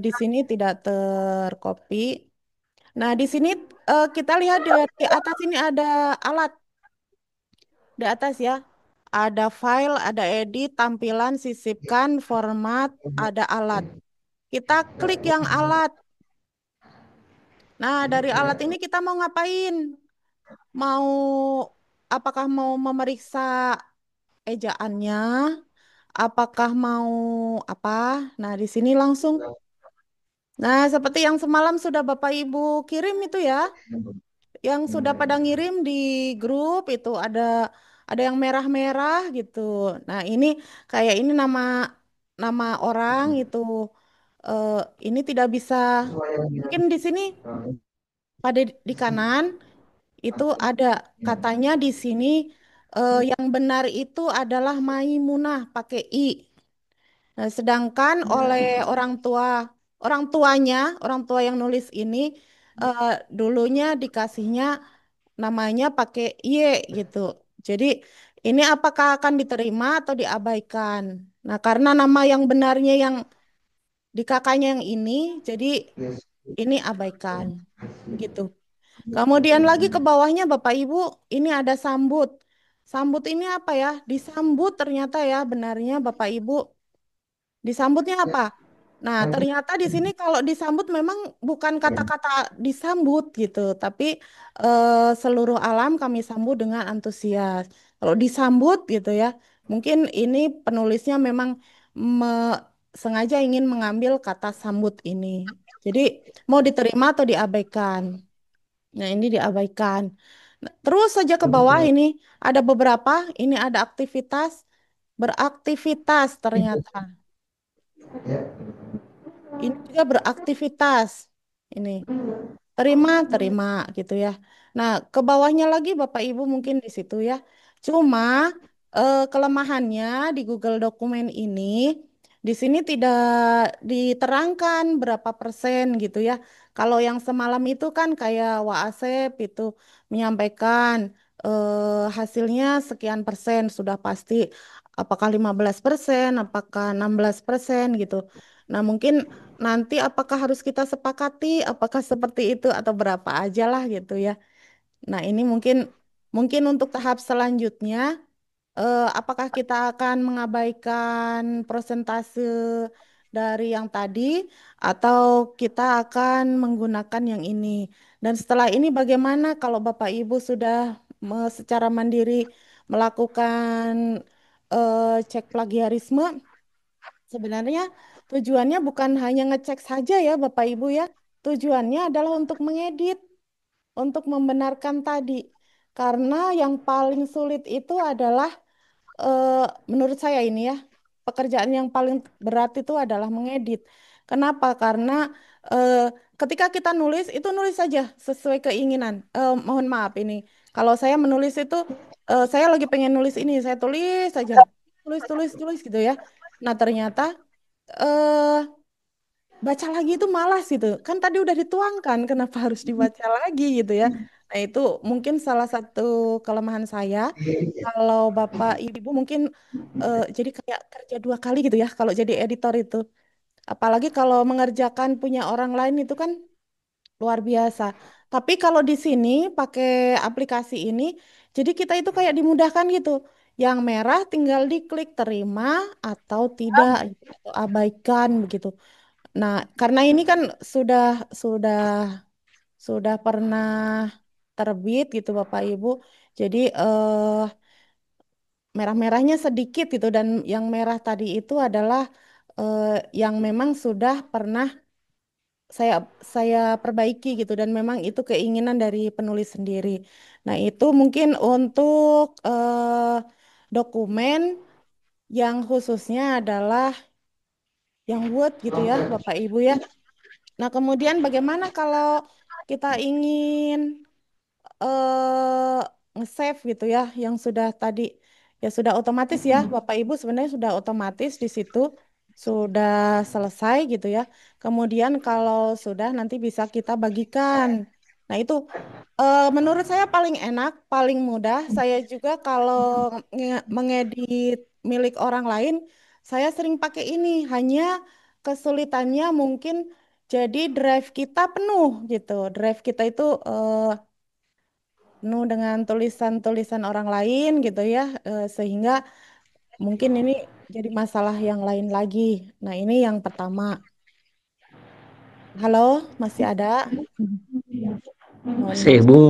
S8: di sini tidak tercopy. Nah, di sini kita lihat di atas ini ada alat di atas ya. Ada file, ada edit, tampilan, sisipkan, format, ada alat. Kita klik yang alat. Nah, dari alat ini kita mau ngapain? Mau apakah mau memeriksa ejaannya? Apakah mau apa? Nah, di sini langsung. Nah, seperti yang semalam sudah Bapak Ibu kirim itu ya, yang sudah pada ngirim di grup itu ada yang merah-merah gitu. Nah, ini kayak ini nama nama orang itu eh, ini tidak bisa mungkin di sini pada di kanan itu ada katanya di sini yang benar itu adalah Maimunah pakai I. Nah, sedangkan oleh orang tuanya, orang tua yang nulis ini eh, dulunya dikasihnya namanya pakai Y gitu. Jadi ini apakah akan diterima atau diabaikan? Nah, karena nama yang benarnya yang di kakaknya yang ini, jadi ini abaikan. Begitu. Kemudian lagi ke bawahnya Bapak Ibu, ini ada sambut. Sambut ini apa ya? Disambut ternyata ya benarnya Bapak Ibu. Disambutnya apa? Nah, ternyata di sini kalau disambut memang bukan kata-kata disambut gitu, tapi seluruh alam kami sambut dengan antusias. Kalau disambut gitu ya, mungkin ini penulisnya memang me- sengaja ingin mengambil kata sambut ini. Jadi mau diterima atau diabaikan. Nah, ini diabaikan. Nah, terus saja ke bawah ini ada beberapa, ini ada aktivitas, beraktivitas ternyata. Ini juga beraktivitas. Ini terima, terima gitu ya. Nah, ke bawahnya lagi Bapak Ibu mungkin di situ ya. Cuma kelemahannya di Google Dokumen ini di sini tidak diterangkan berapa persen gitu ya. Kalau yang semalam itu kan kayak Waasep itu menyampaikan hasilnya sekian persen sudah pasti apakah 15%, apakah 16% gitu. Nah, mungkin nanti apakah harus kita sepakati, apakah seperti itu atau berapa aja lah gitu ya. Nah, ini mungkin mungkin untuk tahap selanjutnya, apakah kita akan mengabaikan persentase dari yang tadi atau kita akan menggunakan yang ini. Dan setelah ini bagaimana kalau Bapak Ibu sudah secara mandiri melakukan cek plagiarisme? Sebenarnya tujuannya bukan hanya ngecek saja ya Bapak Ibu ya. Tujuannya adalah untuk mengedit, untuk membenarkan tadi. Karena yang paling sulit itu adalah eh, menurut saya ini ya, pekerjaan yang paling berat itu adalah mengedit. Kenapa? Karena eh, ketika kita nulis itu nulis saja sesuai keinginan. Mohon maaf ini. Kalau saya menulis itu saya lagi pengen nulis ini, saya tulis saja. Tulis tulis tulis gitu ya. Nah, ternyata eh baca lagi itu malas gitu. Kan tadi udah dituangkan, kenapa harus dibaca lagi gitu ya. Nah, itu mungkin salah satu kelemahan saya. Kalau Bapak Ibu mungkin jadi kayak kerja 2 kali gitu ya kalau jadi editor itu. Apalagi kalau mengerjakan punya orang lain itu kan luar biasa. Tapi kalau di sini pakai aplikasi ini, jadi kita itu kayak dimudahkan gitu. Yang merah tinggal diklik terima atau tidak, atau abaikan begitu. Nah, karena ini kan sudah sudah sudah pernah terbit gitu Bapak Ibu. Jadi merah-merahnya sedikit gitu dan yang merah tadi itu adalah eh, yang memang sudah pernah saya saya perbaiki gitu dan memang itu keinginan dari penulis sendiri. Nah, itu mungkin untuk dokumen yang khususnya adalah yang Word gitu ya, Bapak Ibu ya. Nah, kemudian bagaimana kalau kita ingin nge-save gitu ya, yang sudah tadi ya sudah otomatis ya, Bapak Ibu sebenarnya sudah otomatis di situ sudah selesai gitu ya. Kemudian kalau sudah nanti bisa kita bagikan. Nah, itu menurut saya paling enak, paling mudah. Saya juga kalau mengedit milik orang lain, saya sering pakai ini. Hanya kesulitannya mungkin jadi drive kita penuh gitu. Drive kita itu penuh dengan tulisan-tulisan orang lain gitu ya, sehingga mungkin ini jadi masalah yang lain lagi. Nah, ini yang pertama. Halo, masih ada? Mohon
S1: Masih,
S8: maaf
S1: Bu.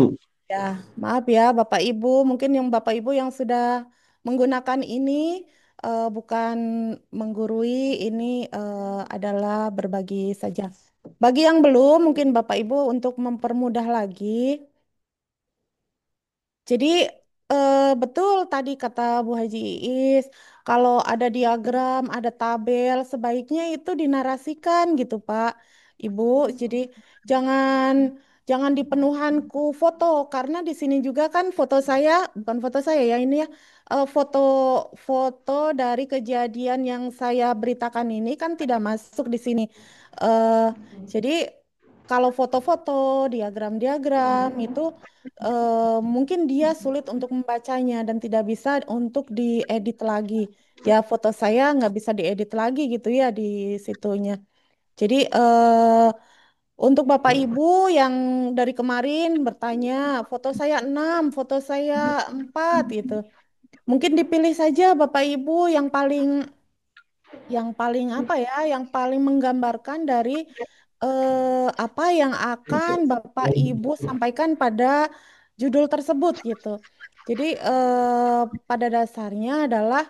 S8: ya, maaf ya Bapak Ibu. Mungkin yang Bapak Ibu yang sudah menggunakan ini bukan menggurui, ini adalah berbagi saja. Bagi yang belum, mungkin Bapak Ibu untuk mempermudah lagi. Jadi betul tadi kata Bu Haji Iis, kalau ada diagram, ada tabel, sebaiknya itu dinarasikan gitu Pak, Ibu. Jadi jangan jangan dipenuhanku foto karena di sini juga kan foto saya, bukan foto saya ya ini ya, foto foto dari kejadian yang saya beritakan ini kan tidak masuk di sini. Eh, jadi kalau foto-foto, diagram-diagram itu mungkin dia sulit untuk membacanya dan tidak bisa untuk diedit lagi. Ya foto saya nggak bisa diedit lagi gitu ya di situnya. Jadi untuk Bapak Ibu yang dari kemarin bertanya, foto saya 6, foto saya 4 gitu. Mungkin dipilih saja Bapak Ibu yang paling apa ya, yang paling menggambarkan dari apa yang akan Bapak Ibu sampaikan pada judul tersebut gitu. Jadi pada dasarnya adalah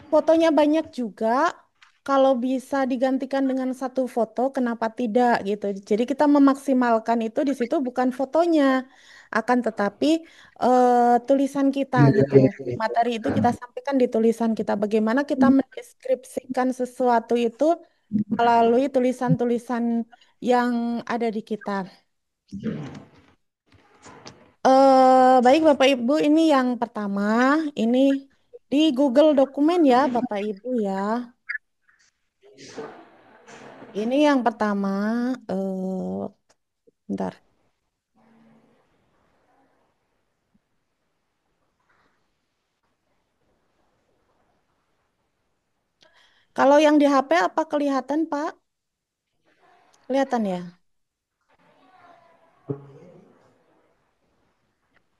S8: fotonya banyak juga. Kalau bisa digantikan dengan satu foto, kenapa tidak gitu. Jadi kita memaksimalkan itu di situ bukan fotonya, akan tetapi tulisan kita gitu. Materi itu kita sampaikan di tulisan kita. Bagaimana kita mendeskripsikan sesuatu itu melalui tulisan-tulisan yang ada di kita. Baik Bapak Ibu, ini yang pertama, ini di Google Dokumen ya Bapak Ibu ya. Ini yang pertama, bentar. Kalau yang di HP apa kelihatan Pak? Kelihatan ya.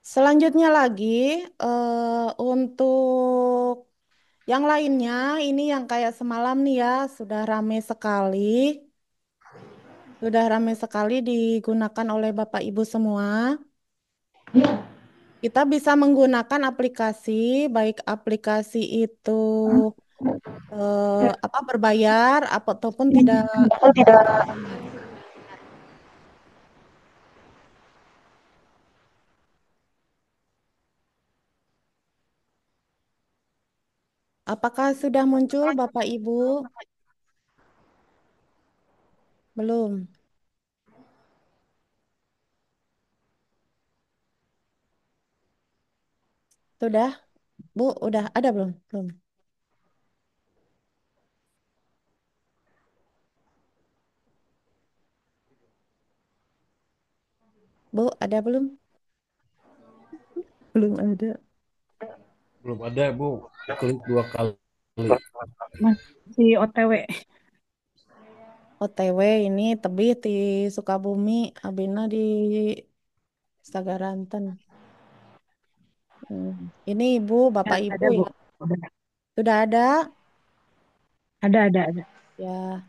S8: Selanjutnya lagi untuk yang lainnya, ini yang kayak semalam nih ya, sudah ramai sekali. Sudah ramai sekali digunakan oleh Bapak Ibu semua. Kita bisa menggunakan aplikasi, baik aplikasi itu apa berbayar ataupun tidak berbayar. Apakah sudah muncul Bapak Ibu? Belum. Sudah? Bu, udah ada belum? Belum. Bu, ada belum? Belum ada.
S9: Belum ada, Bu. Klik 2 kali.
S5: Masih OTW.
S8: OTW ini tebih di Sukabumi, Abina di Sagaranten. Ini Ibu, Bapak Ibu
S5: Ada, Bu.
S8: ya. Sudah ada?
S5: Ada.
S8: Ya.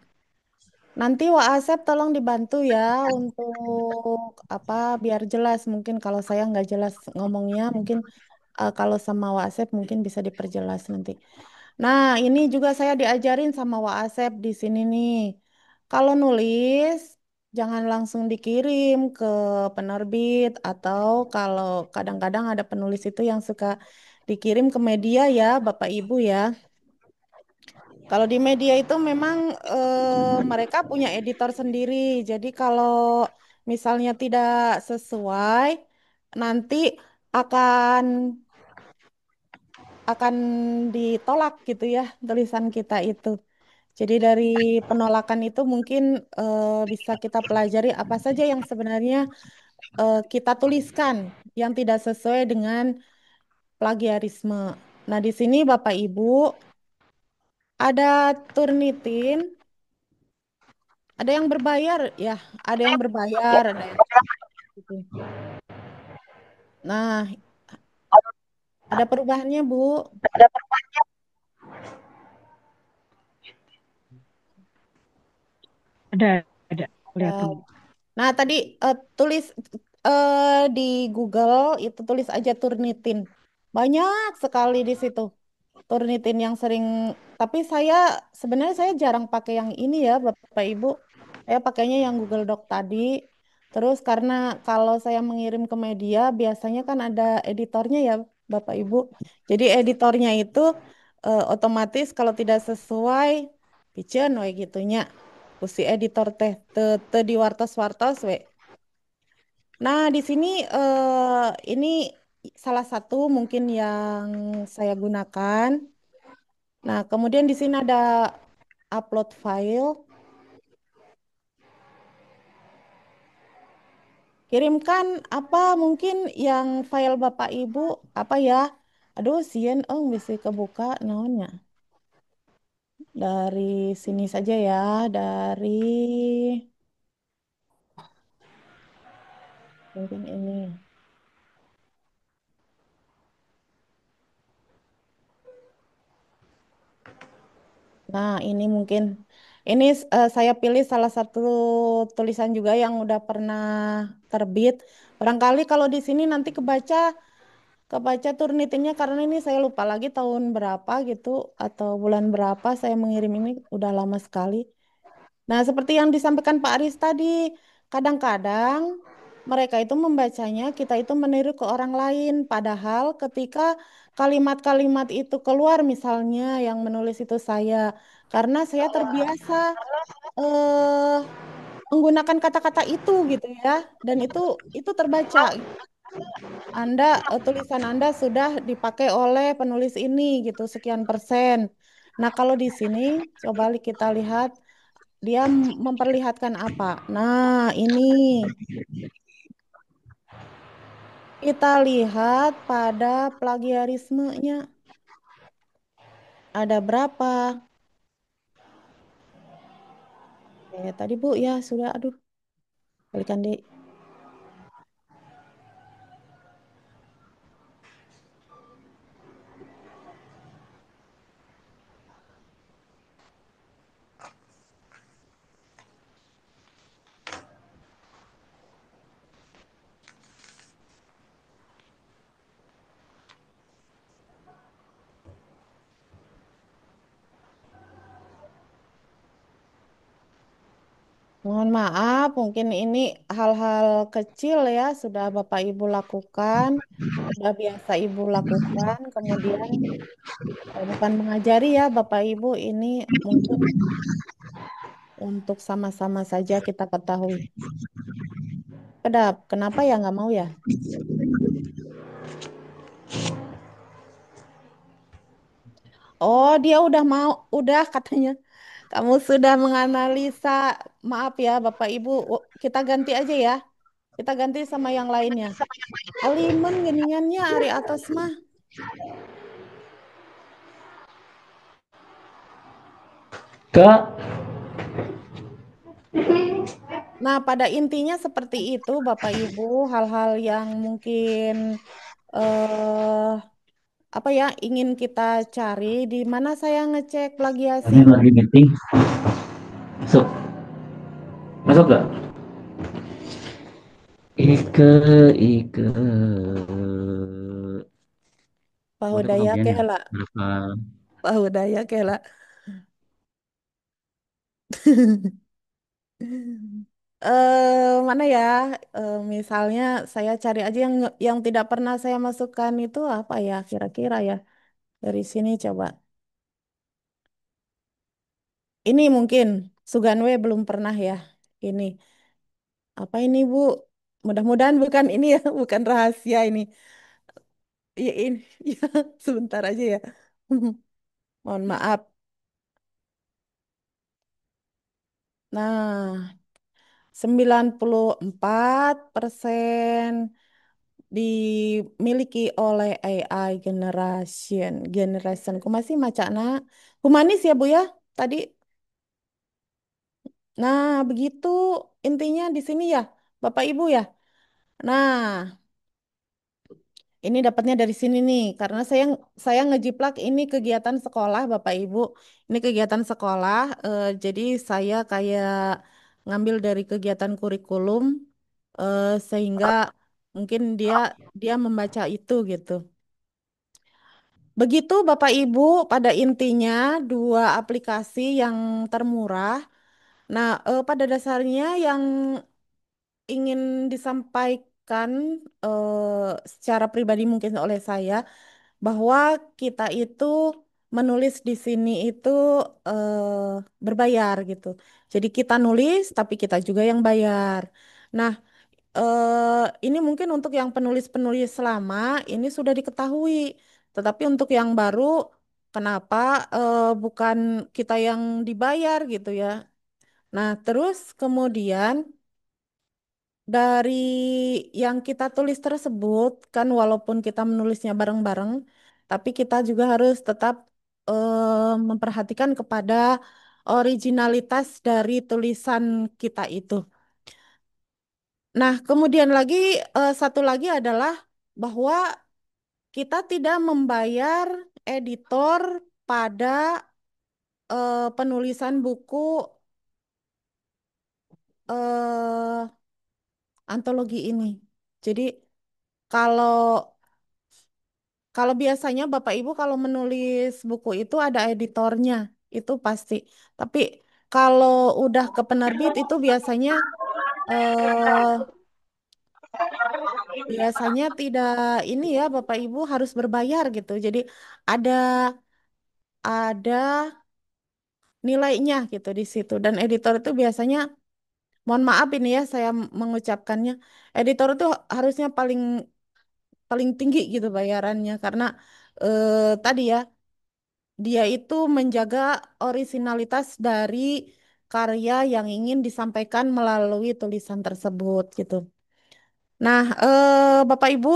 S8: Nanti Wak Asep tolong dibantu ya untuk apa biar jelas. Mungkin kalau saya nggak jelas ngomongnya, mungkin kalau sama Wak Asep mungkin bisa diperjelas nanti. Nah, ini juga saya diajarin sama Wak Asep di sini nih. Kalau nulis, jangan langsung dikirim ke penerbit atau kalau kadang-kadang ada penulis itu yang suka dikirim ke media ya, Bapak Ibu ya. Kalau di media itu memang mereka punya editor sendiri. Jadi kalau misalnya tidak sesuai, nanti akan akan ditolak gitu ya tulisan kita itu. Jadi dari penolakan itu mungkin bisa kita pelajari apa saja yang sebenarnya kita tuliskan yang tidak sesuai dengan plagiarisme. Nah, di sini Bapak Ibu ada Turnitin, ada yang berbayar ya, ada yang berbayar, ada yang gitu. Nah, ada perubahannya, Bu.
S5: Ada.
S8: Ya.
S5: Kelihatan.
S8: Nah, tadi tulis di Google itu tulis aja Turnitin. Banyak sekali di situ. Turnitin yang sering, tapi saya sebenarnya saya jarang pakai yang ini ya, Bapak Ibu. Saya pakainya yang Google Doc tadi. Terus karena kalau saya mengirim ke media, biasanya kan ada editornya ya, Bapak Ibu. Jadi editornya itu otomatis kalau tidak sesuai, piceun we gitunya. Ku si editor teh te diwartos-wartos we. Nah, di sini ini salah satu mungkin yang saya gunakan. Nah, kemudian di sini ada upload file. Kirimkan apa mungkin yang file Bapak Ibu apa ya? Aduh, sieun bisa kebuka naonnya. Dari sini saja ya, dari mungkin ini. Nah, ini mungkin ini saya pilih salah satu tulisan juga yang udah pernah terbit. Barangkali kalau di sini nanti kebaca Turnitinnya karena ini saya lupa lagi tahun berapa gitu atau bulan berapa saya mengirim ini udah lama sekali. Nah, seperti yang disampaikan Pak Aris tadi, kadang-kadang mereka itu membacanya, kita itu meniru ke orang lain. Padahal ketika kalimat-kalimat itu keluar, misalnya yang menulis itu saya, karena saya terbiasa eh, menggunakan kata-kata itu gitu ya, dan itu terbaca. Anda tulisan Anda sudah dipakai oleh penulis ini gitu sekian persen. Nah, kalau di sini coba kita lihat dia memperlihatkan apa? Nah, ini kita lihat pada plagiarismenya. Ada berapa? Tadi Bu ya sudah, aduh, balikan deh. Mohon maaf, mungkin ini hal-hal kecil ya sudah Bapak Ibu lakukan, sudah biasa Ibu lakukan, kemudian bukan mengajari ya Bapak Ibu, ini mungkin untuk sama-sama saja kita ketahui. Kenapa ya nggak mau ya? Oh, dia udah mau, udah katanya. Kamu sudah menganalisa. Maaf ya, Bapak Ibu. Kita ganti aja ya. Kita ganti sama yang lainnya. Alimen geningannya Ari atas mah.
S6: Kak,
S8: Nah, pada intinya seperti itu, Bapak Ibu, hal-hal yang mungkin eh apa ya ingin kita cari di mana saya ngecek
S6: ini
S8: plagiasi.
S6: lagi meeting. Masuk. Masuk gak? Ike, Ike. Boleh
S8: Pahudaya
S6: pengabdiannya.
S8: kela,
S6: Berapa?
S8: pahudaya kela. Mana ya? Misalnya saya cari aja yang tidak pernah saya masukkan itu apa ya kira-kira ya. Dari sini coba. Ini mungkin Suganwe belum pernah ya. Ini apa ini Bu? Mudah-mudahan bukan ini ya, bukan rahasia ini. Iya ini, ya sebentar aja ya. Mohon maaf. Nah, 94% dimiliki oleh AI generation. Ku masih macana humanis ya Bu ya tadi. Nah, begitu intinya di sini ya, Bapak Ibu ya. Nah, ini dapatnya dari sini nih, karena saya ngejiplak ini kegiatan sekolah, Bapak Ibu. Ini kegiatan sekolah, jadi saya kayak ngambil dari kegiatan kurikulum, sehingga mungkin dia dia membaca itu gitu. Begitu Bapak Ibu, pada intinya dua aplikasi yang termurah. Nah, pada dasarnya yang ingin disampaikan secara pribadi mungkin oleh saya bahwa kita itu menulis di sini itu berbayar gitu. Jadi kita nulis tapi kita juga yang bayar. Nah, ini mungkin untuk yang penulis-penulis lama ini sudah diketahui. Tetapi untuk yang baru kenapa bukan kita yang dibayar gitu ya. Nah, terus kemudian dari yang kita tulis tersebut, kan walaupun kita menulisnya bareng-bareng, tapi kita juga harus tetap memperhatikan kepada originalitas dari tulisan kita itu. Nah, kemudian lagi satu lagi adalah bahwa kita tidak membayar editor pada penulisan buku eh, antologi ini. Jadi kalau Kalau biasanya Bapak Ibu kalau menulis buku itu ada editornya, itu pasti. Tapi kalau udah ke penerbit itu eh, biasanya tidak ini ya Bapak Ibu harus berbayar gitu. Jadi ada ada nilainya gitu di situ. Dan editor itu biasanya, mohon maaf ini ya saya mengucapkannya, editor itu harusnya paling paling tinggi gitu bayarannya karena tadi ya dia itu menjaga orisinalitas dari karya yang ingin disampaikan melalui tulisan tersebut gitu. Nah, Bapak Ibu,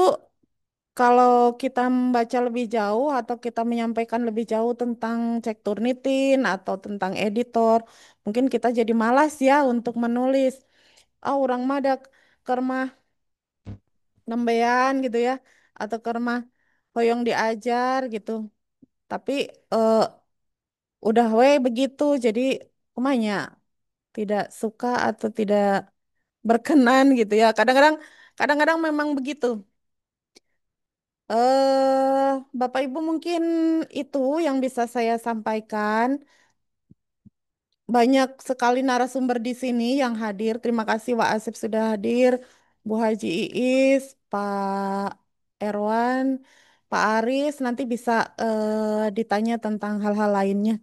S8: kalau kita membaca lebih jauh atau kita menyampaikan lebih jauh tentang cek Turnitin atau tentang editor, mungkin kita jadi malas ya untuk menulis. Ah, orang mah ada kermah nembean gitu ya, atau kermah hoyong diajar gitu. Tapi eh, udah we begitu, jadi kumanya tidak suka atau tidak berkenan gitu ya. Kadang-kadang memang begitu. Bapak Ibu mungkin itu yang bisa saya sampaikan. Banyak sekali narasumber di sini yang hadir. Terima kasih Wak Asep sudah hadir, Bu Haji Iis, Pak Erwan, Pak Aris. Nanti bisa ditanya tentang hal-hal lainnya.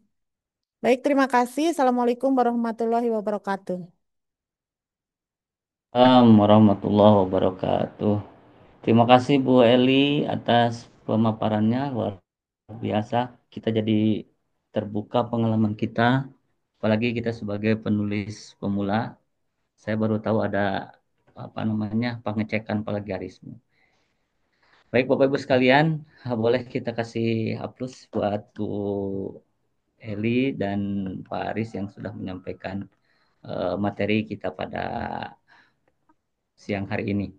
S8: Baik, terima kasih. Assalamualaikum warahmatullahi wabarakatuh.
S1: Assalamualaikum warahmatullahi wabarakatuh. Terima kasih Bu Eli atas pemaparannya luar biasa. Kita jadi terbuka pengalaman kita, apalagi kita sebagai penulis pemula. Saya baru tahu ada apa namanya pengecekan plagiarisme. Baik Bapak Ibu sekalian, boleh kita kasih hapus buat Bu Eli dan Pak Aris yang sudah menyampaikan materi kita pada siang hari ini.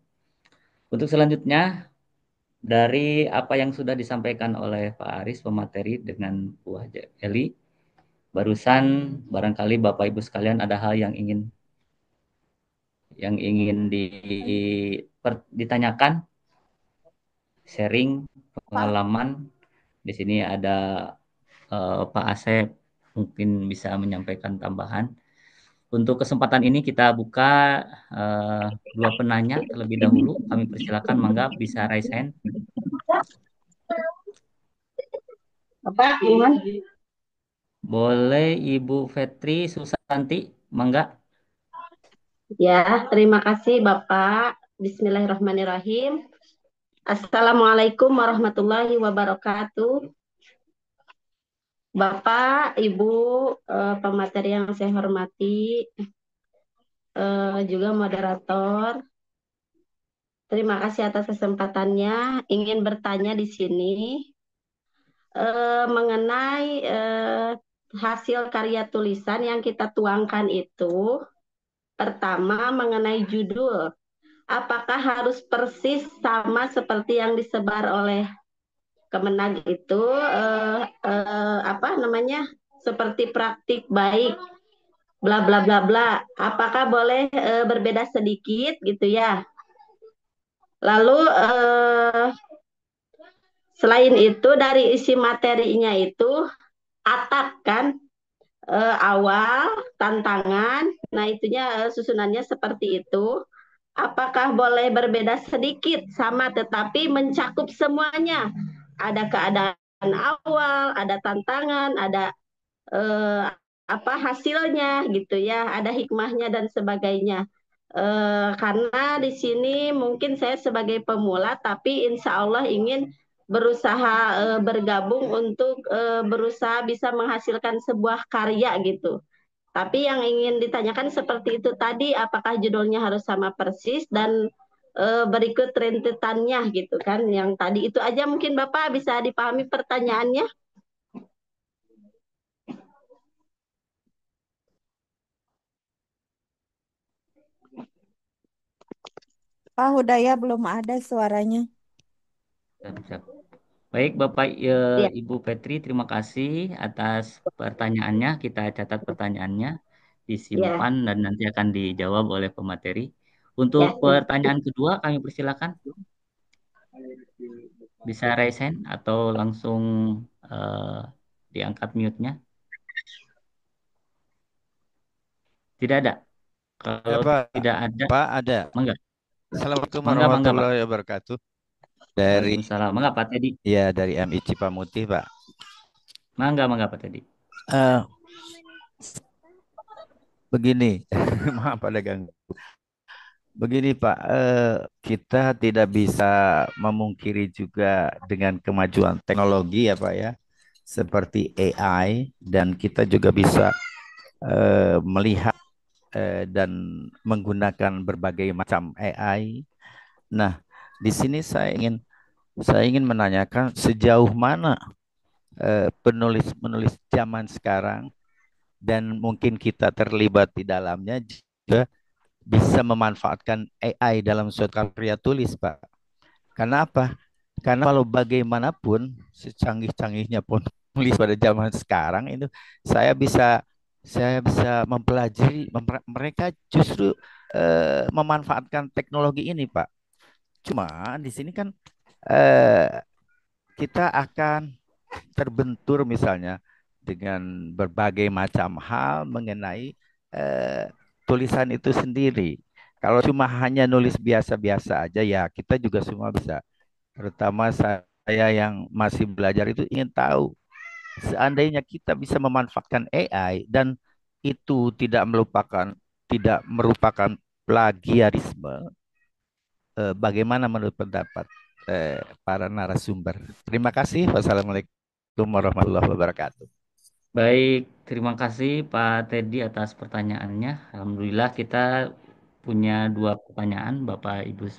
S1: Untuk selanjutnya, dari apa yang sudah disampaikan oleh Pak Aris, pemateri dengan Bu Haja Eli, barusan barangkali Bapak Ibu sekalian ada hal yang ingin ditanyakan, sharing pengalaman. Di sini ada Pak Asep mungkin bisa menyampaikan tambahan. Untuk kesempatan ini kita buka dua penanya terlebih dahulu. Kami persilakan, mangga bisa raise hand.
S3: Bapak, Iman.
S1: Boleh Ibu Fetri Susanti, mangga.
S3: Ya, terima kasih Bapak. Bismillahirrahmanirrahim. Assalamualaikum warahmatullahi wabarakatuh. Bapak, Ibu, pemateri yang saya hormati, juga moderator. Terima kasih atas kesempatannya. Ingin bertanya di sini mengenai hasil karya tulisan yang kita tuangkan itu. Pertama, mengenai judul. Apakah harus persis sama seperti yang disebar oleh Kemenag itu apa namanya, seperti praktik baik bla bla bla bla, apakah boleh berbeda sedikit gitu ya. Lalu selain itu dari isi materinya itu atap kan, awal tantangan, nah itunya susunannya seperti itu. Apakah boleh berbeda sedikit sama tetapi mencakup semuanya? Ada keadaan awal, ada tantangan, ada apa hasilnya gitu ya, ada hikmahnya dan sebagainya. Karena di sini mungkin saya sebagai pemula, tapi insya Allah ingin berusaha bergabung untuk berusaha bisa menghasilkan sebuah karya gitu. Tapi yang ingin ditanyakan seperti itu tadi, apakah judulnya harus sama persis dan berikut rentetannya gitu kan. Yang tadi itu aja mungkin Bapak bisa dipahami pertanyaannya.
S8: Pak Hudaya belum ada suaranya.
S1: Siap. Baik Bapak
S3: Ya.
S1: Ibu Petri, terima kasih atas pertanyaannya. Kita catat pertanyaannya, disimpan dan nanti akan dijawab oleh pemateri. Untuk
S3: Ya.
S1: pertanyaan kedua kami persilakan. Bisa raise hand atau langsung diangkat mute-nya. Tidak ada. Kalau
S9: Pak.
S1: tidak ada,
S9: Pak ada.
S1: mangga.
S9: Assalamualaikum
S1: Mangga, Pak.
S9: warahmatullahi wabarakatuh. Dari
S1: Waalaikumsalam. Mangga Pak Teddy.
S9: ya dari MI Cipamutih, Pak.
S1: Mangga Pak Teddy.
S9: Begini, maaf ada ganggu. Begini Pak, kita tidak bisa memungkiri juga dengan kemajuan teknologi ya Pak ya, seperti AI, dan kita juga bisa melihat dan menggunakan berbagai macam AI. Nah, di sini saya ingin menanyakan sejauh mana penulis-penulis zaman sekarang dan mungkin kita terlibat di dalamnya juga bisa memanfaatkan AI dalam suatu karya tulis, Pak. Karena apa? Karena kalau bagaimanapun secanggih-canggihnya penulis pada zaman sekarang itu saya bisa mempelajari mereka justru memanfaatkan teknologi ini, Pak. Cuma di sini kan kita akan terbentur misalnya dengan berbagai macam hal mengenai tulisan itu sendiri. Kalau cuma hanya nulis biasa-biasa aja ya kita juga semua bisa. Terutama saya yang masih belajar itu ingin tahu seandainya kita bisa memanfaatkan AI dan itu tidak merupakan plagiarisme, bagaimana menurut pendapat para narasumber? Terima kasih. Wassalamualaikum warahmatullahi wabarakatuh.
S1: Baik, terima kasih Pak Teddy atas pertanyaannya. Alhamdulillah kita punya dua pertanyaan Bapak Ibu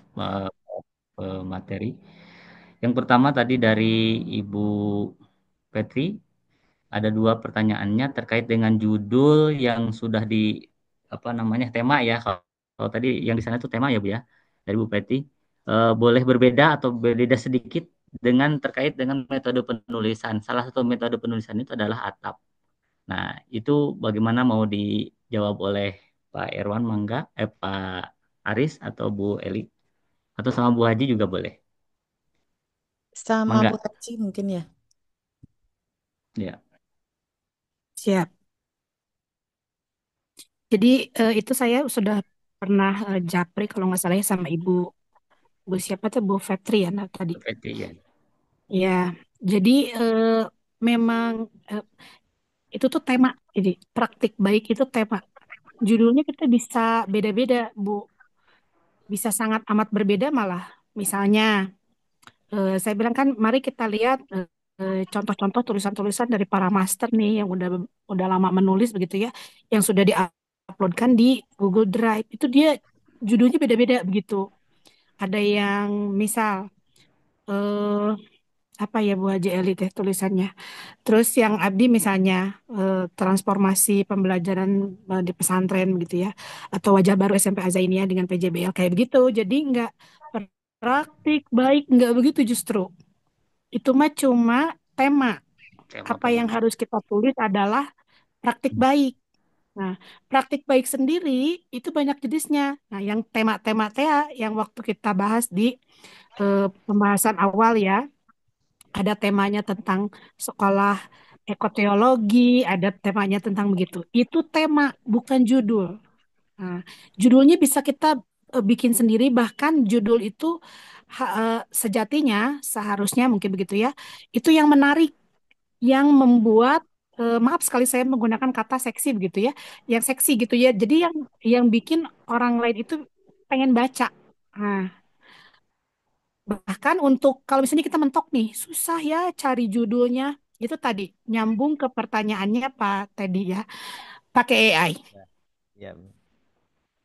S1: materi. Yang pertama tadi dari Ibu Petri, ada dua pertanyaannya terkait dengan judul yang sudah di apa namanya tema ya. Kalau tadi yang di sana itu tema ya Bu ya dari Bu Peti. Boleh berbeda atau berbeda sedikit dengan terkait dengan metode penulisan. Salah satu metode penulisan itu adalah atap. Nah, itu bagaimana mau dijawab oleh Pak Erwan Mangga, Pak Aris atau Bu Eli atau sama Bu Haji juga boleh.
S8: Sama Bu
S1: Mangga.
S8: Haji mungkin ya.
S1: Ya.
S5: Siap. Jadi itu saya sudah pernah japri kalau nggak salah ya sama Bu siapa tuh Bu Fetri ya nah, tadi.
S1: Bu Peti ya.
S5: Ya, jadi memang eh, itu tuh tema. Jadi praktik baik itu tema. Judulnya kita bisa beda-beda, Bu. Bisa sangat amat berbeda malah. Misalnya, saya bilang kan, mari kita lihat contoh-contoh tulisan-tulisan dari para master nih yang udah lama menulis begitu ya, yang sudah diuploadkan di Google Drive. Itu dia judulnya beda-beda begitu. Ada yang misal eh, apa ya Bu Haji Eli teh tulisannya. Terus yang Abdi misalnya transformasi pembelajaran di pesantren gitu ya, atau wajah baru SMP Azainiyah dengan PJBL kayak begitu. Jadi nggak praktik baik nggak begitu justru. Itu mah cuma tema.
S1: Tema
S5: Apa yang
S1: pembunuh.
S5: harus kita tulis adalah praktik baik. Nah, praktik baik sendiri itu banyak jenisnya. Nah, yang tema-tema teh yang waktu kita bahas di pembahasan awal ya, ada temanya tentang sekolah ekoteologi, ada temanya tentang begitu. Itu tema, bukan judul. Nah, judulnya bisa kita bikin sendiri, bahkan judul itu sejatinya, seharusnya mungkin begitu ya, itu yang menarik, yang membuat, maaf sekali saya menggunakan kata seksi begitu ya, yang seksi gitu ya. Jadi yang bikin orang lain itu pengen baca. Nah, bahkan untuk kalau misalnya kita mentok nih, susah ya cari judulnya. Itu tadi nyambung ke pertanyaannya Pak Teddy ya, pakai AI.
S9: Ya, ya.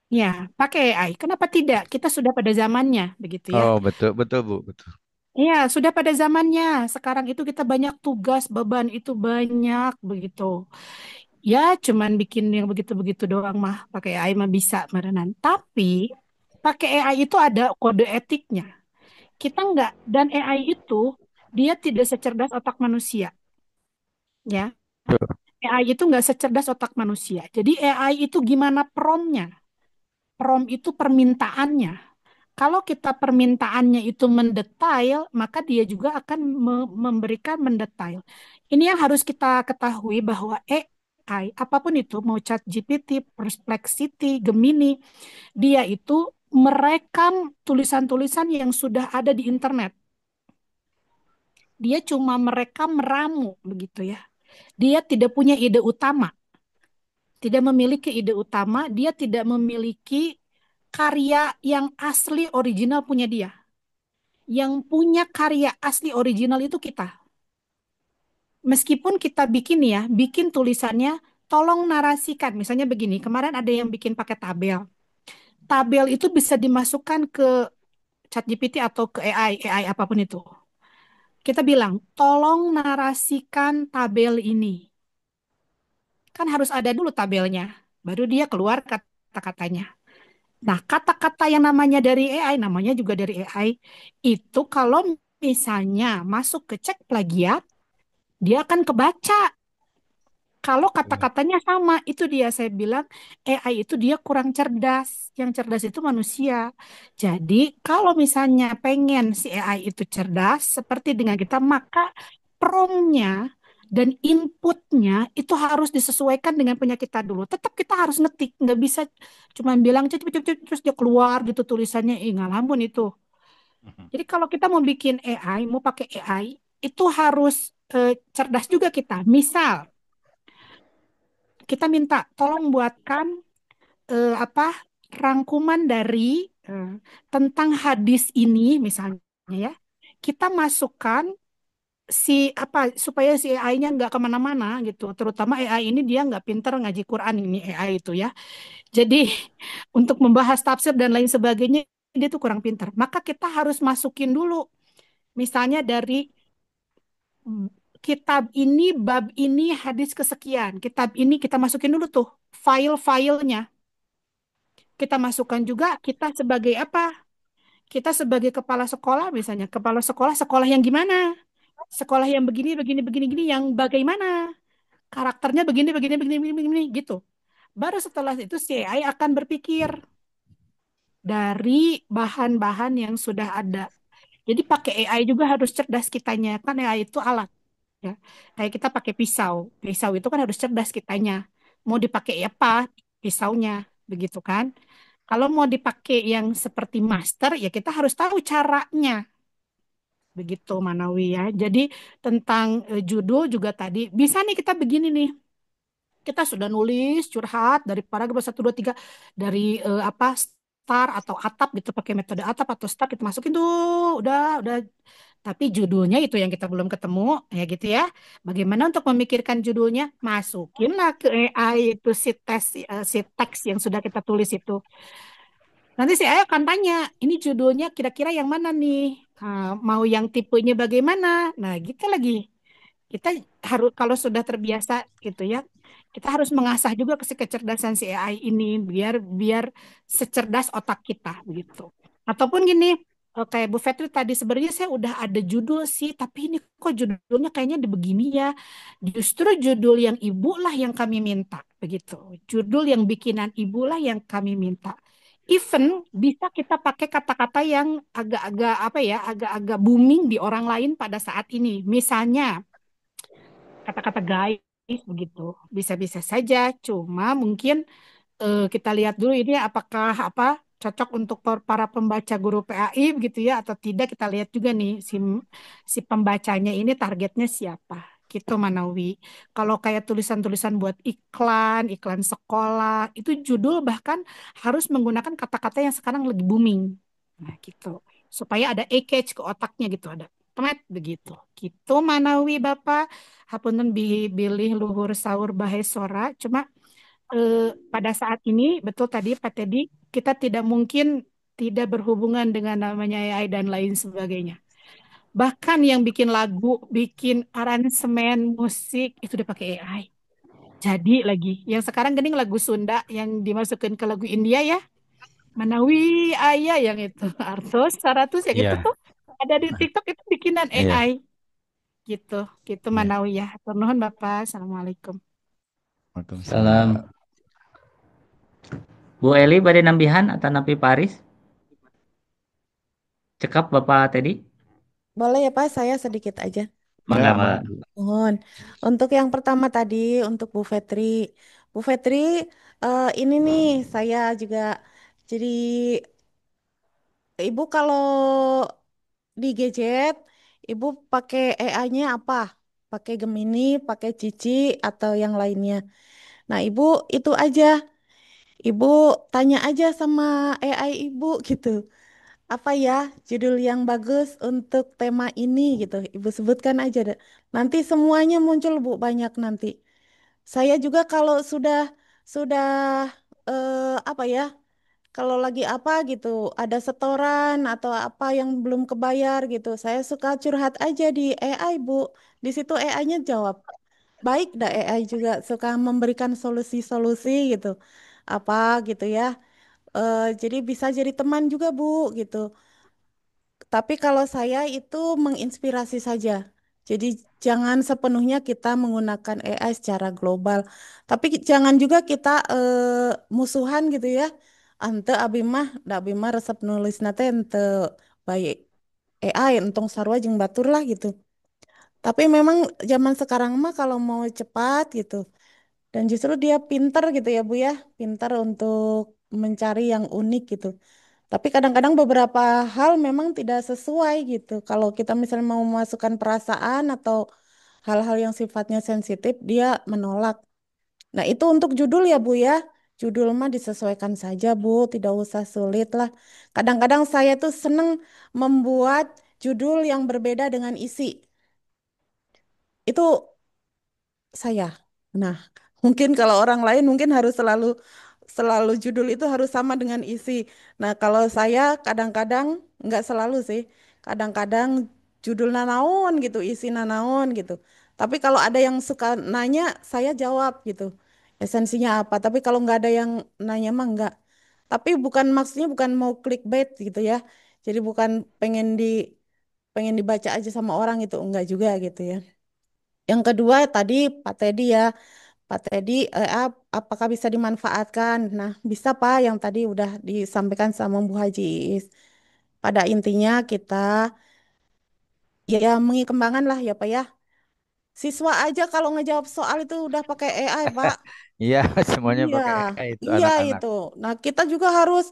S5: Ya, pakai AI. Kenapa tidak? Kita sudah pada zamannya, begitu ya.
S9: Oh, betul, betul, Bu, betul.
S5: Iya, sudah pada zamannya. Sekarang itu kita banyak tugas, beban itu banyak, begitu. Ya, cuman bikin yang begitu-begitu doang mah, pakai AI mah bisa, merenan. Tapi, pakai AI itu ada kode etiknya. Kita enggak, dan AI itu, dia tidak secerdas otak manusia, ya. AI itu enggak secerdas otak manusia. Jadi, AI itu gimana promnya? Prom itu permintaannya. Kalau kita permintaannya itu mendetail, maka dia juga akan memberikan mendetail. Ini yang harus kita ketahui bahwa AI, apapun itu, mau ChatGPT, Perplexity, Gemini, dia itu merekam tulisan-tulisan yang sudah ada di internet. Dia cuma merekam meramu, begitu ya. Dia tidak punya ide utama, tidak memiliki ide utama, dia tidak memiliki karya yang asli original punya dia. Yang punya karya asli original itu kita. Meskipun kita bikin ya, bikin tulisannya, tolong narasikan. Misalnya begini, kemarin ada yang bikin pakai tabel. Tabel itu bisa dimasukkan ke ChatGPT atau ke AI apapun itu. Kita bilang, tolong narasikan tabel ini. Kan harus ada dulu tabelnya, baru dia keluar kata-katanya. Nah, kata-kata yang namanya dari AI, namanya juga dari AI, itu kalau misalnya masuk ke cek plagiat, dia akan kebaca. Kalau kata-katanya sama, itu dia saya bilang AI itu dia kurang cerdas. Yang cerdas itu manusia. Jadi kalau misalnya pengen si AI itu cerdas, seperti dengan kita, maka promnya dan inputnya itu harus disesuaikan dengan punya kita dulu. Tetap kita harus ngetik, nggak bisa cuma bilang cek, cek, cek, terus dia keluar gitu tulisannya, ngalamun itu. Jadi kalau kita mau bikin AI, mau pakai AI, itu harus cerdas juga kita. Misal kita minta tolong buatkan apa rangkuman dari eh, tentang hadis ini misalnya ya. Kita masukkan si apa supaya si AI-nya nggak kemana-mana gitu. Terutama AI ini dia nggak pinter ngaji Quran ini AI itu ya. Jadi untuk membahas tafsir dan lain sebagainya dia tuh kurang pinter. Maka kita harus masukin dulu misalnya dari kitab ini, bab ini, hadis kesekian. Kitab ini kita masukin dulu tuh file-filenya. Kita masukkan juga kita sebagai apa? Kita sebagai kepala sekolah misalnya, kepala sekolah sekolah yang gimana? Sekolah yang begini, begini, begini, begini, yang bagaimana? Karakternya begini, begini, begini, begini, begini, gitu. Baru setelah itu si AI akan berpikir dari bahan-bahan yang sudah ada. Jadi pakai AI juga harus cerdas kitanya, kan AI itu alat ya. Kayak kita pakai pisau. Pisau itu kan harus cerdas kitanya. Mau dipakai apa? Pisaunya, begitu kan? Kalau mau dipakai yang seperti master, ya kita harus tahu caranya. Begitu Manawi ya. Jadi tentang judul juga tadi, bisa nih kita begini nih. Kita sudah nulis curhat dari paragraf 1, 2, 3 dari apa start atau atap gitu pakai metode atap atau start kita masukin tuh udah tapi judulnya itu yang kita belum ketemu ya gitu ya. Bagaimana untuk memikirkan judulnya? Masukinlah ke AI itu si teks yang sudah kita tulis itu. Nanti si AI akan tanya, ini judulnya kira-kira yang mana nih? Mau yang tipenya bagaimana? Nah, gitu lagi. Kita harus kalau sudah terbiasa gitu ya, kita harus mengasah juga kecerdasan si AI ini biar biar secerdas otak kita begitu. Ataupun gini, kayak Bu Fetri tadi sebenarnya saya udah ada judul sih, tapi ini kok judulnya kayaknya begini ya. Justru judul yang ibu lah yang kami minta begitu. Judul yang bikinan ibu lah yang kami minta. Even bisa kita pakai kata-kata yang agak-agak apa ya, agak-agak booming di orang lain pada saat ini. Misalnya kata-kata guys begitu. Bisa-bisa saja, cuma mungkin kita lihat dulu ini apakah apa cocok untuk para pembaca guru PAI begitu ya atau tidak kita lihat juga nih si pembacanya ini targetnya siapa. Gitu Manawi. Kalau kayak tulisan-tulisan buat iklan, iklan sekolah, itu judul bahkan harus menggunakan kata-kata yang sekarang lagi booming. Nah, gitu. Supaya ada e-catch ke otaknya gitu, ada temet begitu. Gitu Manawi Bapak. Hapunten bilih luhur sahur bahe sora. Cuma pada saat ini betul tadi Pak Teddy kita tidak mungkin tidak berhubungan dengan namanya AI dan lain sebagainya. Bahkan yang bikin lagu, bikin aransemen musik itu udah pakai AI. Jadi lagi, yang sekarang gening lagu Sunda yang dimasukkan ke lagu India ya, Manawi Ayah yang itu, Artos, Saratus yang itu
S9: Iya,
S5: tuh ada di TikTok itu bikinan
S9: iya,
S5: AI gitu, gitu
S9: iya.
S5: Manawi ya. Hatur nuhun Bapak, Assalamualaikum.
S9: Waalaikumsalam.
S6: Salam. Bu Eli pada nambihan atau nampi Paris? Cekap Bapak Teddy?
S8: Boleh ya Pak, saya sedikit aja.
S6: Mangga,
S9: Enggak,
S6: Mbak.
S8: Mohon. Untuk yang pertama tadi, untuk Bu Fetri. Bu Fetri, ini nih saya juga jadi Ibu kalau di gadget, Ibu pakai AI-nya apa? Pakai Gemini, pakai Cici, atau yang lainnya. Nah, Ibu itu aja. Ibu tanya aja sama AI Ibu gitu. Apa ya judul yang bagus untuk tema ini gitu. Ibu sebutkan aja deh. Nanti semuanya muncul Bu, banyak nanti. Saya juga kalau sudah apa ya? Kalau lagi apa gitu, ada setoran atau apa yang belum kebayar gitu, saya suka curhat aja di AI, Bu. Di situ AI-nya jawab. Baik dah AI juga suka memberikan solusi-solusi gitu. Apa gitu ya. Jadi bisa jadi teman juga, Bu, gitu. Tapi kalau saya itu menginspirasi saja. Jadi jangan sepenuhnya kita menggunakan AI secara global. Tapi jangan juga kita musuhan gitu ya. Ante abimah, da abimah resep nulis nate ente baik AI entong sarua jeung batur lah gitu. Tapi memang zaman sekarang mah kalau mau cepat gitu dan justru dia pinter gitu ya Bu ya, pinter untuk mencari yang unik gitu. Tapi kadang-kadang beberapa hal memang tidak sesuai gitu. Kalau kita misalnya mau memasukkan perasaan atau hal-hal yang sifatnya sensitif, dia menolak. Nah, itu untuk judul ya, Bu ya. Judul mah disesuaikan saja, Bu. Tidak usah sulit lah. Kadang-kadang saya tuh seneng membuat judul yang berbeda dengan isi. Itu saya. Nah, mungkin kalau orang lain mungkin harus selalu selalu judul itu harus sama dengan isi. Nah, kalau saya kadang-kadang nggak selalu sih. Kadang-kadang judul nanaon gitu, isi nanaon gitu. Tapi kalau ada yang suka nanya, saya jawab gitu. Esensinya apa? Tapi kalau nggak ada yang nanya mah nggak. Tapi bukan maksudnya bukan mau clickbait gitu ya. Jadi bukan pengen dibaca aja sama orang itu enggak juga gitu ya. Yang kedua tadi Pak Teddy ya, Pak Teddy apakah bisa dimanfaatkan? Nah, bisa Pak yang tadi udah disampaikan sama Bu Haji Iis. Pada intinya kita ya mengikembangkan lah ya Pak ya. Siswa aja kalau ngejawab soal itu udah pakai AI, Pak.
S9: Iya, semuanya
S8: Iya,
S9: pakai AI itu
S8: iya
S9: anak-anak.
S8: itu. Nah, kita juga harus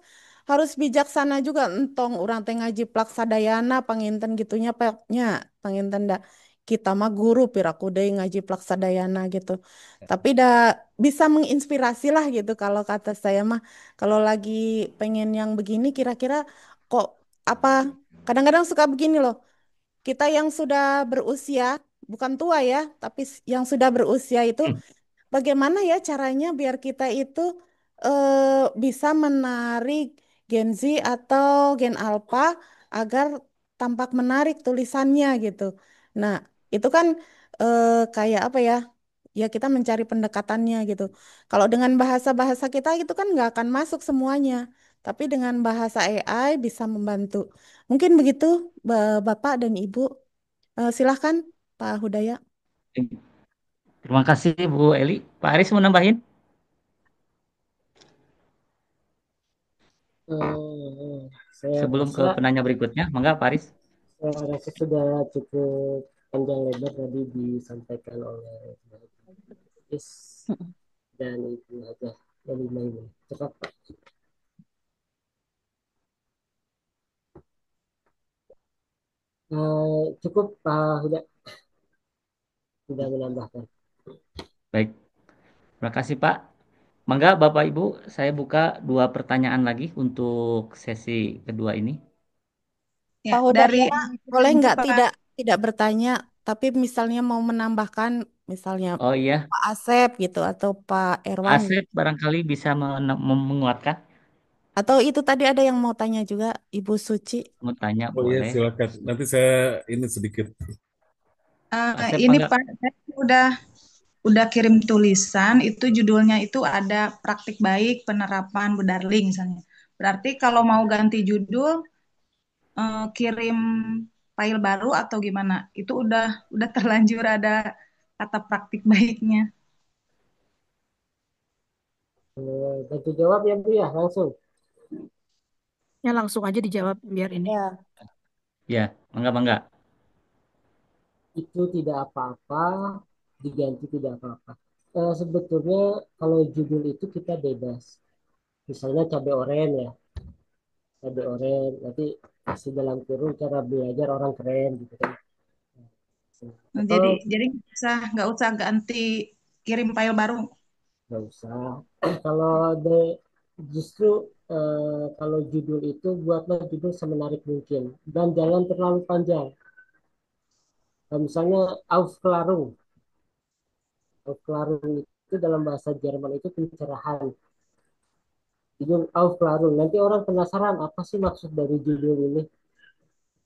S8: harus bijaksana juga entong orang teh ngaji plaksadayana panginten gitunya Paknya, panginten dah. Kita mah guru piraku deui ngaji plaksadayana gitu. Tapi dah bisa menginspirasi lah gitu kalau kata saya mah. Kalau lagi pengen yang begini kira-kira kok apa kadang-kadang suka begini loh. Kita yang sudah berusia, bukan tua ya, tapi yang sudah berusia itu bagaimana ya caranya biar kita itu bisa menarik Gen Z atau Gen Alpha agar tampak menarik tulisannya gitu. Nah, itu kan kayak apa ya? Ya kita mencari pendekatannya gitu. Kalau dengan bahasa-bahasa kita itu kan nggak akan masuk semuanya. Tapi dengan bahasa AI bisa membantu. Mungkin begitu, Bapak dan Ibu. Silahkan, Pak Hudaya.
S6: Terima kasih Bu Eli. Pak Aris mau nambahin?
S7: Eh, saya
S6: Sebelum ke
S7: rasa
S6: penanya berikutnya, mangga Pak Aris.
S7: saya rasa sudah cukup panjang lebar tadi disampaikan oleh Mbak Is dan Ibu Hajah dari Maimun. Cepat Pak. Cukup Pak Huda tidak menambahkan.
S6: Baik, terima kasih Pak. Mangga Bapak Ibu, saya buka dua pertanyaan lagi untuk sesi kedua ini.
S8: Pak
S10: Ya,
S8: Hudaya,
S10: dari
S8: boleh nggak
S10: Pak
S8: tidak bertanya, tapi misalnya mau menambahkan, misalnya
S6: Oh iya,
S8: Pak Asep gitu atau Pak Erwan,
S6: Asep barangkali bisa menguatkan.
S8: atau itu tadi ada yang mau tanya juga, Ibu Suci.
S6: Mau tanya
S11: Oh iya,
S6: boleh.
S11: silakan. Nanti saya ini sedikit.
S6: Asep
S10: ini
S6: mangga.
S10: Pak, saya udah kirim tulisan, itu judulnya itu ada praktik baik penerapan Budarling misalnya. Berarti kalau mau ganti judul, kirim file baru atau gimana? Itu udah terlanjur ada kata praktik baiknya.
S7: Bantu jawab ya Bu ya langsung.
S5: Ya langsung aja dijawab biar ini.
S8: Ya.
S6: Ya, mangga.
S7: Itu tidak apa-apa, diganti tidak apa-apa. Sebetulnya kalau judul itu kita bebas. Misalnya cabai oren ya, cabai oren. Nanti kasih dalam kurung cara belajar orang keren gitu kan. Atau
S10: Jadi nggak usah ganti kirim file baru.
S7: nggak usah. Kalau justru kalau judul itu buatlah judul semenarik mungkin dan jangan terlalu panjang. Misalnya Aufklärung. Aufklärung itu dalam bahasa Jerman itu pencerahan. Judul Aufklärung. Nanti orang penasaran apa sih maksud dari judul ini.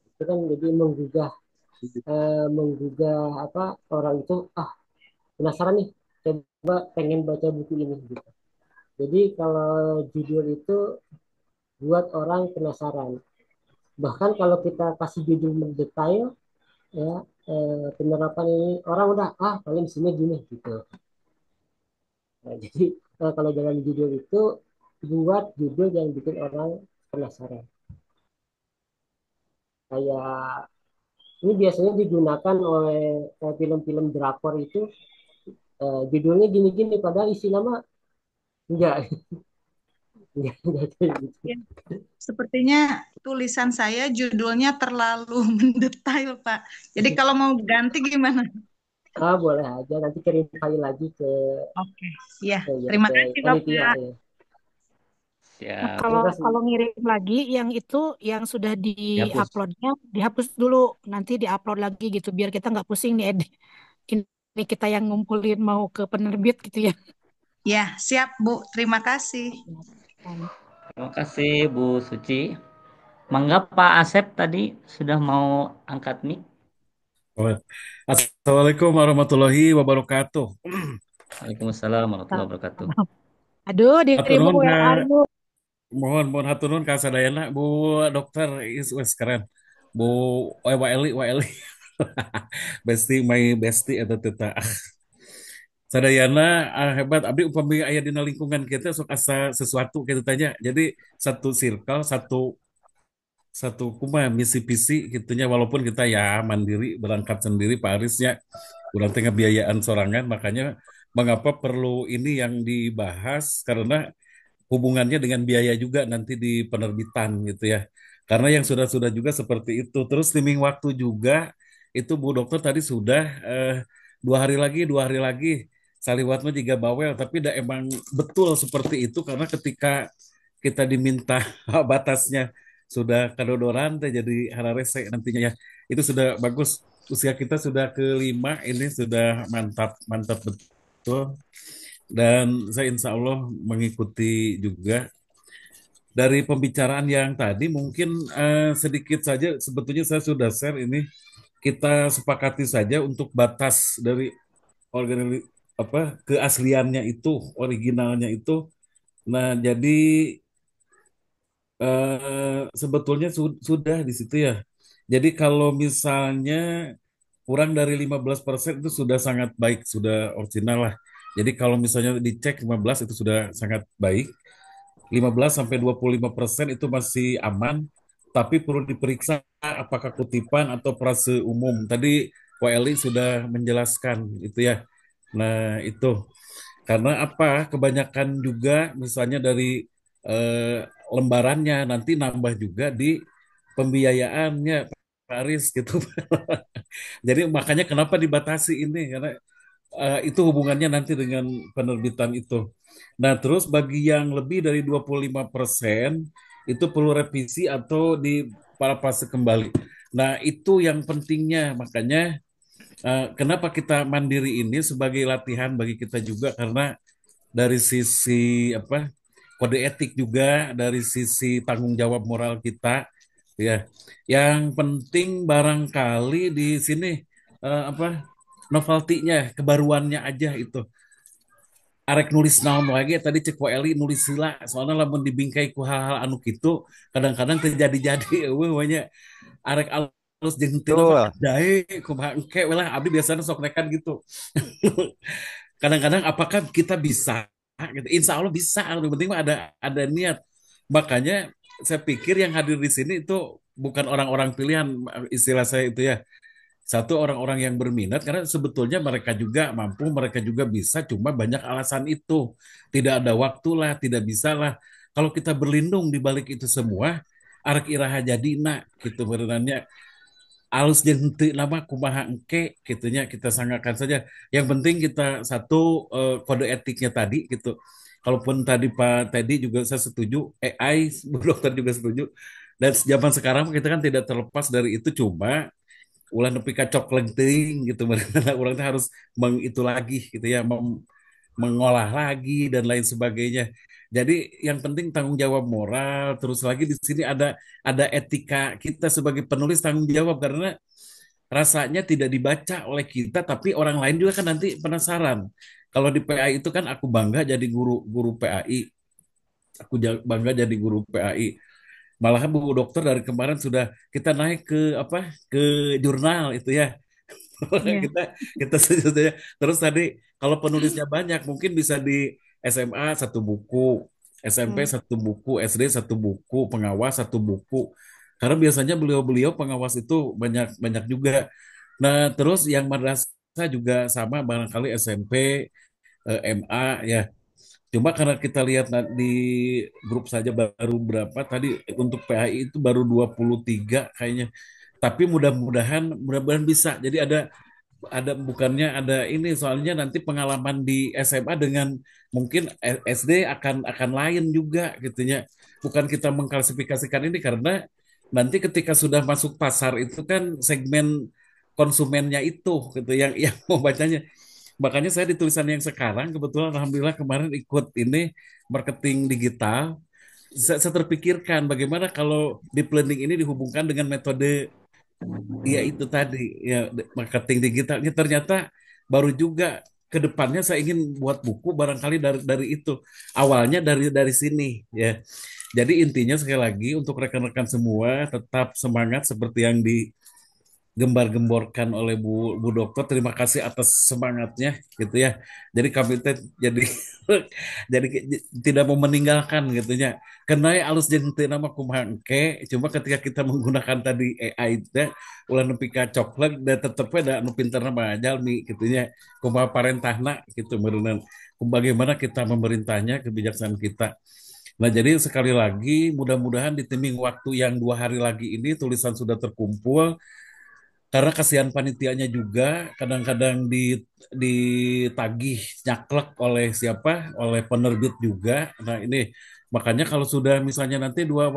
S7: Itu kan jadi menggugah apa orang itu penasaran nih coba pengen baca buku ini gitu. Jadi kalau judul itu buat orang penasaran. Bahkan kalau kita kasih judul mendetail ya penerapan ini orang udah paling sini gini gitu. Nah, jadi kalau dalam judul itu buat judul yang bikin orang penasaran. Kayak ini biasanya digunakan oleh film-film drakor itu judulnya gini-gini padahal isi nama enggak enggak kayak gitu.
S10: Ya, sepertinya tulisan saya judulnya terlalu mendetail, Pak. Jadi kalau mau ganti gimana?
S7: Boleh aja nanti kirim file lagi ke
S10: Oke, ya.
S7: ya,
S10: Terima
S7: ke
S10: kasih,
S7: panitia
S10: Bapak.
S7: ya.
S5: Nah,
S6: Siap.
S5: kalau
S7: Terima kasih.
S5: kalau ngirim lagi yang itu yang sudah
S6: Dihapus.
S5: di-uploadnya dihapus dulu, nanti di-upload lagi gitu biar kita nggak pusing nih edit. Ini kita yang ngumpulin mau ke penerbit gitu ya.
S10: Ya, siap, Bu. Terima kasih.
S6: Terima kasih Bu Suci. Mangga Pak Asep tadi sudah mau angkat mic.
S11: Assalamualaikum warahmatullahi wabarakatuh.
S6: Waalaikumsalam warahmatullahi wabarakatuh.
S2: Aduh,
S11: Hatur
S2: diterima
S11: nuhun
S2: WA
S11: Kak.
S2: lu.
S11: Mohon hatur nuhun Kak Sadayana, Bu Dokter wes keren. Bu Waeli. Besti my besti atau teta. Sadayana hebat. Abdi upami aya dina lingkungan kita sok asa sesuatu kita tanya. Jadi satu circle, satu satu kumaha misi visi gitunya walaupun kita ya mandiri berangkat sendiri Pak Arisnya kurang tengah biayaan sorangan makanya mengapa perlu ini yang dibahas karena hubungannya dengan biaya juga nanti di penerbitan gitu ya. Karena yang sudah-sudah juga seperti itu. Terus streaming waktu juga itu Bu Dokter tadi sudah 2 hari lagi Saliwat mah juga bawel tapi dah emang betul seperti itu karena ketika kita diminta batasnya sudah kedodoran teh jadi hararese nantinya ya. Itu sudah bagus. Usia kita sudah ke 5 ini sudah mantap mantap betul dan saya insya Allah mengikuti juga dari pembicaraan yang tadi mungkin sedikit saja sebetulnya saya sudah share ini kita sepakati saja untuk batas dari organisasi apa keasliannya itu originalnya itu. Nah jadi sebetulnya sudah di situ ya. Jadi kalau misalnya kurang dari 15% itu sudah sangat baik, sudah original lah. Jadi kalau misalnya dicek 15 itu sudah sangat baik. 15 sampai 25% itu masih aman, tapi perlu diperiksa apakah kutipan atau frase umum. Tadi Eli sudah menjelaskan itu ya. Nah, itu karena apa? Kebanyakan juga misalnya dari eh, lembarannya nanti nambah juga di pembiayaannya Pak Aris gitu. Jadi makanya kenapa dibatasi ini karena itu hubungannya nanti dengan penerbitan itu. Nah, terus bagi yang lebih dari 25% itu perlu revisi atau diparafrase kembali. Nah, itu yang pentingnya. Makanya kenapa kita mandiri ini sebagai latihan bagi kita juga karena dari sisi apa kode etik juga dari sisi tanggung jawab moral kita ya. Yang penting barangkali di sini apa novelty-nya, kebaruannya aja itu. Arek nulis naon lagi tadi cek Eli nulis sila soalnya lamun dibingkai ku hal-hal anu kitu kadang-kadang terjadi-jadi eueuh banyak arek alus jeung teu mah
S9: Betul.
S11: dae kumaha engke we lah abdi biasanya sok nekat gitu. Kadang-kadang apakah kita bisa gitu. Insya Allah bisa yang penting mah ada niat. Makanya saya pikir yang hadir di sini itu bukan orang-orang pilihan istilah saya itu ya. Satu orang-orang yang berminat karena sebetulnya mereka juga mampu, mereka juga bisa, cuma banyak alasan itu. Tidak ada waktu lah, tidak bisa lah. Kalau kita berlindung di balik itu semua, arek iraha jadi nak gitu berenannya alus jeung henteu nama kumaha engke gitunya kita sanggakan saja. Yang penting kita satu kode etiknya tadi gitu. Kalaupun tadi Pak Teddy juga saya setuju, AI Bu Dokter juga setuju. Dan zaman sekarang kita kan tidak terlepas dari itu cuma ulah nepi ka cok leuting gitu benar orang teh harus itu lagi gitu ya mengolah lagi dan lain sebagainya. Jadi yang penting tanggung jawab moral terus lagi di sini ada etika kita sebagai penulis tanggung jawab karena rasanya tidak dibaca oleh kita tapi orang lain juga kan nanti penasaran. Kalau di PAI itu kan aku bangga jadi guru guru PAI, aku bangga jadi guru PAI. Malahan Bu Dokter dari kemarin sudah kita naik ke apa ke jurnal itu ya.
S5: Iya.
S11: kita kita saja. Terus tadi kalau penulisnya banyak mungkin bisa di SMA satu buku, SMP satu buku, SD satu buku, pengawas satu buku. Karena biasanya beliau-beliau pengawas itu banyak banyak juga. Nah, terus yang madrasah juga sama barangkali SMP, MA ya. Cuma karena kita lihat di grup saja baru berapa tadi untuk PAI itu baru 23 kayaknya. Tapi mudah-mudahan bisa. Jadi ada bukannya ada ini soalnya nanti pengalaman di SMA dengan mungkin SD akan lain juga gitunya. Bukan kita mengklasifikasikan ini karena nanti ketika sudah masuk pasar itu kan segmen konsumennya itu gitu yang mau bacanya. Makanya saya di tulisan yang sekarang kebetulan alhamdulillah kemarin ikut ini marketing digital. Saya terpikirkan bagaimana kalau deep learning ini dihubungkan dengan metode Iya itu tadi ya marketing digitalnya ternyata baru juga ke depannya saya ingin buat buku barangkali dari itu awalnya dari sini ya. Jadi intinya sekali lagi untuk rekan-rekan semua tetap semangat seperti yang gembar-gemborkan oleh Bu Dokter. Terima kasih atas semangatnya gitu ya. Jadi kami jadi jadi tidak mau meninggalkan gitu ya. Karena alus jeung teu nama kumaha engke, cuma ketika kita menggunakan tadi AI teh ulah nepi ka coklat dan tetep da anu pinterna mah jalmi gitu nya. Kumaha parentahna gitu meureunna. Bagaimana kita memerintahnya kebijaksanaan kita. Nah, jadi sekali lagi mudah-mudahan di timing waktu yang 2 hari lagi ini tulisan sudah terkumpul karena kasihan panitianya juga kadang-kadang ditagih nyaklek oleh siapa oleh penerbit juga. Nah ini makanya kalau sudah misalnya nanti 2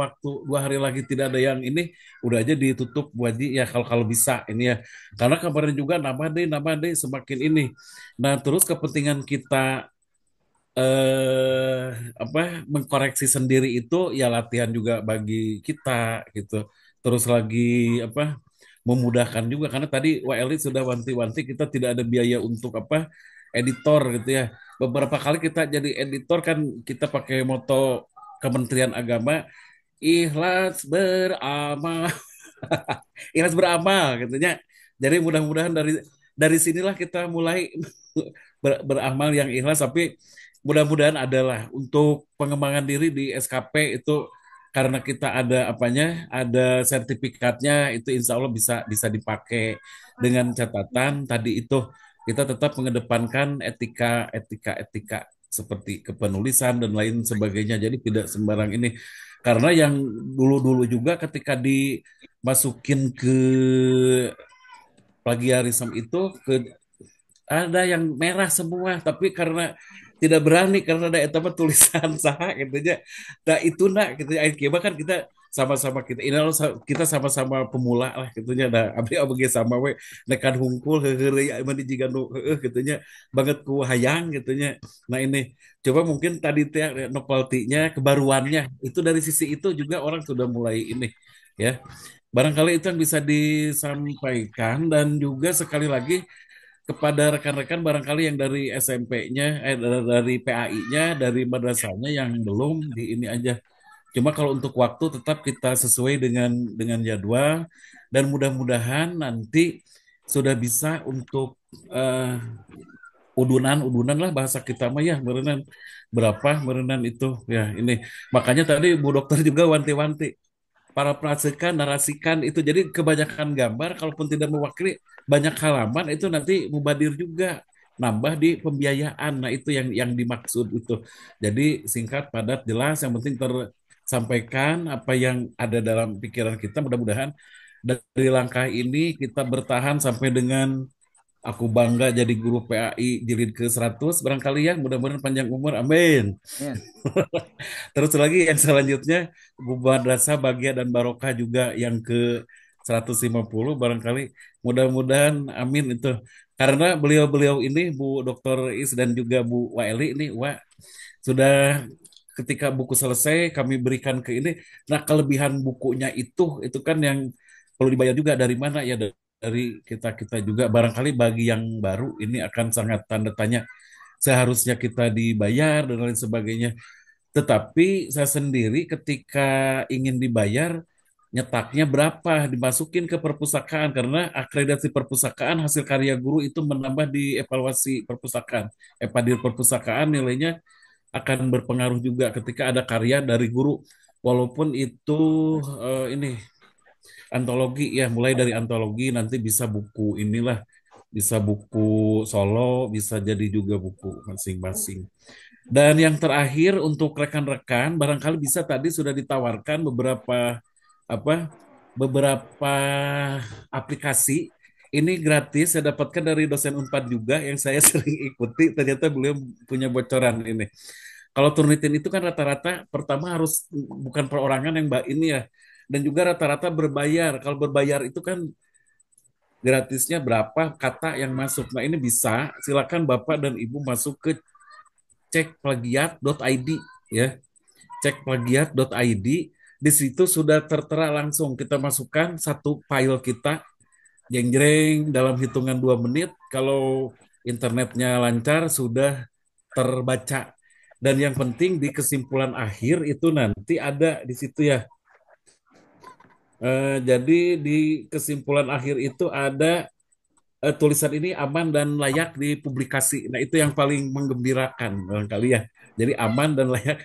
S11: hari lagi tidak ada yang ini udah aja ditutup Bu Haji ya kalau bisa ini ya karena kabarnya juga nambah deh semakin ini. Nah terus kepentingan kita eh apa mengkoreksi sendiri itu ya latihan juga bagi kita gitu. Terus lagi apa memudahkan juga karena tadi WLI sudah wanti-wanti kita tidak ada biaya untuk apa editor gitu ya. Beberapa kali kita jadi editor kan kita pakai moto Kementerian Agama ikhlas beramal ikhlas beramal gitu ya. Jadi mudah-mudahan dari sinilah kita mulai beramal yang ikhlas tapi mudah-mudahan adalah untuk pengembangan diri di SKP itu karena kita ada apanya, ada sertifikatnya itu insya Allah bisa bisa dipakai dengan catatan tadi itu kita tetap mengedepankan etika seperti kepenulisan dan lain sebagainya. Jadi tidak sembarang ini karena yang dulu-dulu juga ketika dimasukin ke plagiarisme itu ada yang merah semua tapi karena tidak berani karena ada etapa tulisan sah gitu aja nah itu nak gitu akhirnya kan kita sama-sama ini kita sama-sama pemula lah gitunya nah abdi abdi sama we nekan hungkul heureuy mah jiga nu gitunya banget ku hayang gitunya nah ini coba mungkin tadi teh novelty-nya kebaruannya itu dari sisi itu juga orang sudah mulai ini ya barangkali itu yang bisa disampaikan dan juga sekali lagi kepada rekan-rekan barangkali yang dari SMP-nya, dari PAI-nya, dari madrasahnya yang belum di ini aja. Cuma kalau untuk waktu tetap kita sesuai dengan jadwal dan mudah-mudahan nanti sudah bisa untuk udunan lah bahasa kita mah ya merenan berapa merenan itu ya ini makanya tadi Bu Dokter juga wanti-wanti para prasekan narasikan itu jadi kebanyakan gambar kalaupun tidak mewakili banyak halaman itu nanti mubadir juga nambah di pembiayaan nah itu yang dimaksud itu jadi singkat padat jelas yang penting tersampaikan apa yang ada dalam pikiran kita mudah-mudahan dari langkah ini kita bertahan sampai dengan aku bangga jadi guru PAI jilid ke 100 barangkali ya mudah-mudahan panjang umur amin.
S6: Ya.
S11: Terus lagi yang selanjutnya Madrasah Bahagia dan Barokah juga yang ke 150 barangkali mudah-mudahan amin itu karena beliau-beliau ini Bu Dr. Is dan juga Bu Waeli ini sudah ketika buku selesai kami berikan ke ini nah kelebihan bukunya itu kan yang perlu dibayar juga dari mana ya dari kita juga barangkali bagi yang baru ini akan sangat tanda tanya seharusnya kita dibayar dan lain sebagainya tetapi saya sendiri ketika ingin dibayar, nyetaknya berapa, dimasukin ke perpustakaan karena akreditasi perpustakaan hasil karya guru itu menambah di evaluasi perpustakaan. Evadir perpustakaan nilainya akan berpengaruh juga ketika ada karya dari guru, walaupun itu ini antologi ya, mulai dari antologi nanti bisa buku inilah, bisa buku solo, bisa jadi juga buku masing-masing. Dan yang terakhir untuk rekan-rekan, barangkali bisa tadi sudah ditawarkan apa beberapa aplikasi. Ini gratis saya dapatkan dari dosen Unpad juga yang saya sering ikuti. Ternyata beliau punya bocoran ini. Kalau Turnitin itu kan rata-rata pertama harus bukan perorangan yang mbak ini ya, dan juga rata-rata berbayar. Kalau berbayar itu kan gratisnya berapa kata yang masuk. Nah ini bisa, silakan Bapak dan Ibu masuk ke cekplagiat.id ya cekplagiat.id di situ sudah tertera langsung kita masukkan satu file kita, jeng-jeng dalam hitungan 2 menit. Kalau internetnya lancar sudah terbaca. Dan yang penting di kesimpulan akhir itu nanti ada di situ ya. Jadi di kesimpulan akhir itu ada tulisan ini aman dan layak dipublikasi. Nah, itu yang paling menggembirakan barangkali ya. Jadi aman dan layak.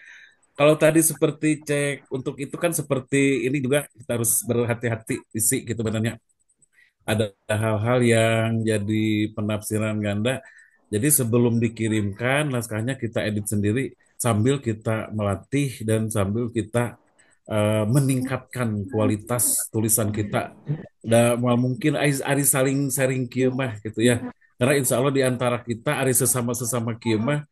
S11: Kalau tadi seperti cek untuk itu kan seperti ini juga kita harus berhati-hati isi gitu sebenarnya. Ada hal-hal yang jadi penafsiran ganda. Jadi sebelum dikirimkan naskahnya kita edit sendiri sambil kita melatih dan sambil kita meningkatkan kualitas tulisan kita. Dan mungkin ari saling sharing kieu mah gitu ya. Karena insya Allah di antara kita ari sesama-sesama kieu mah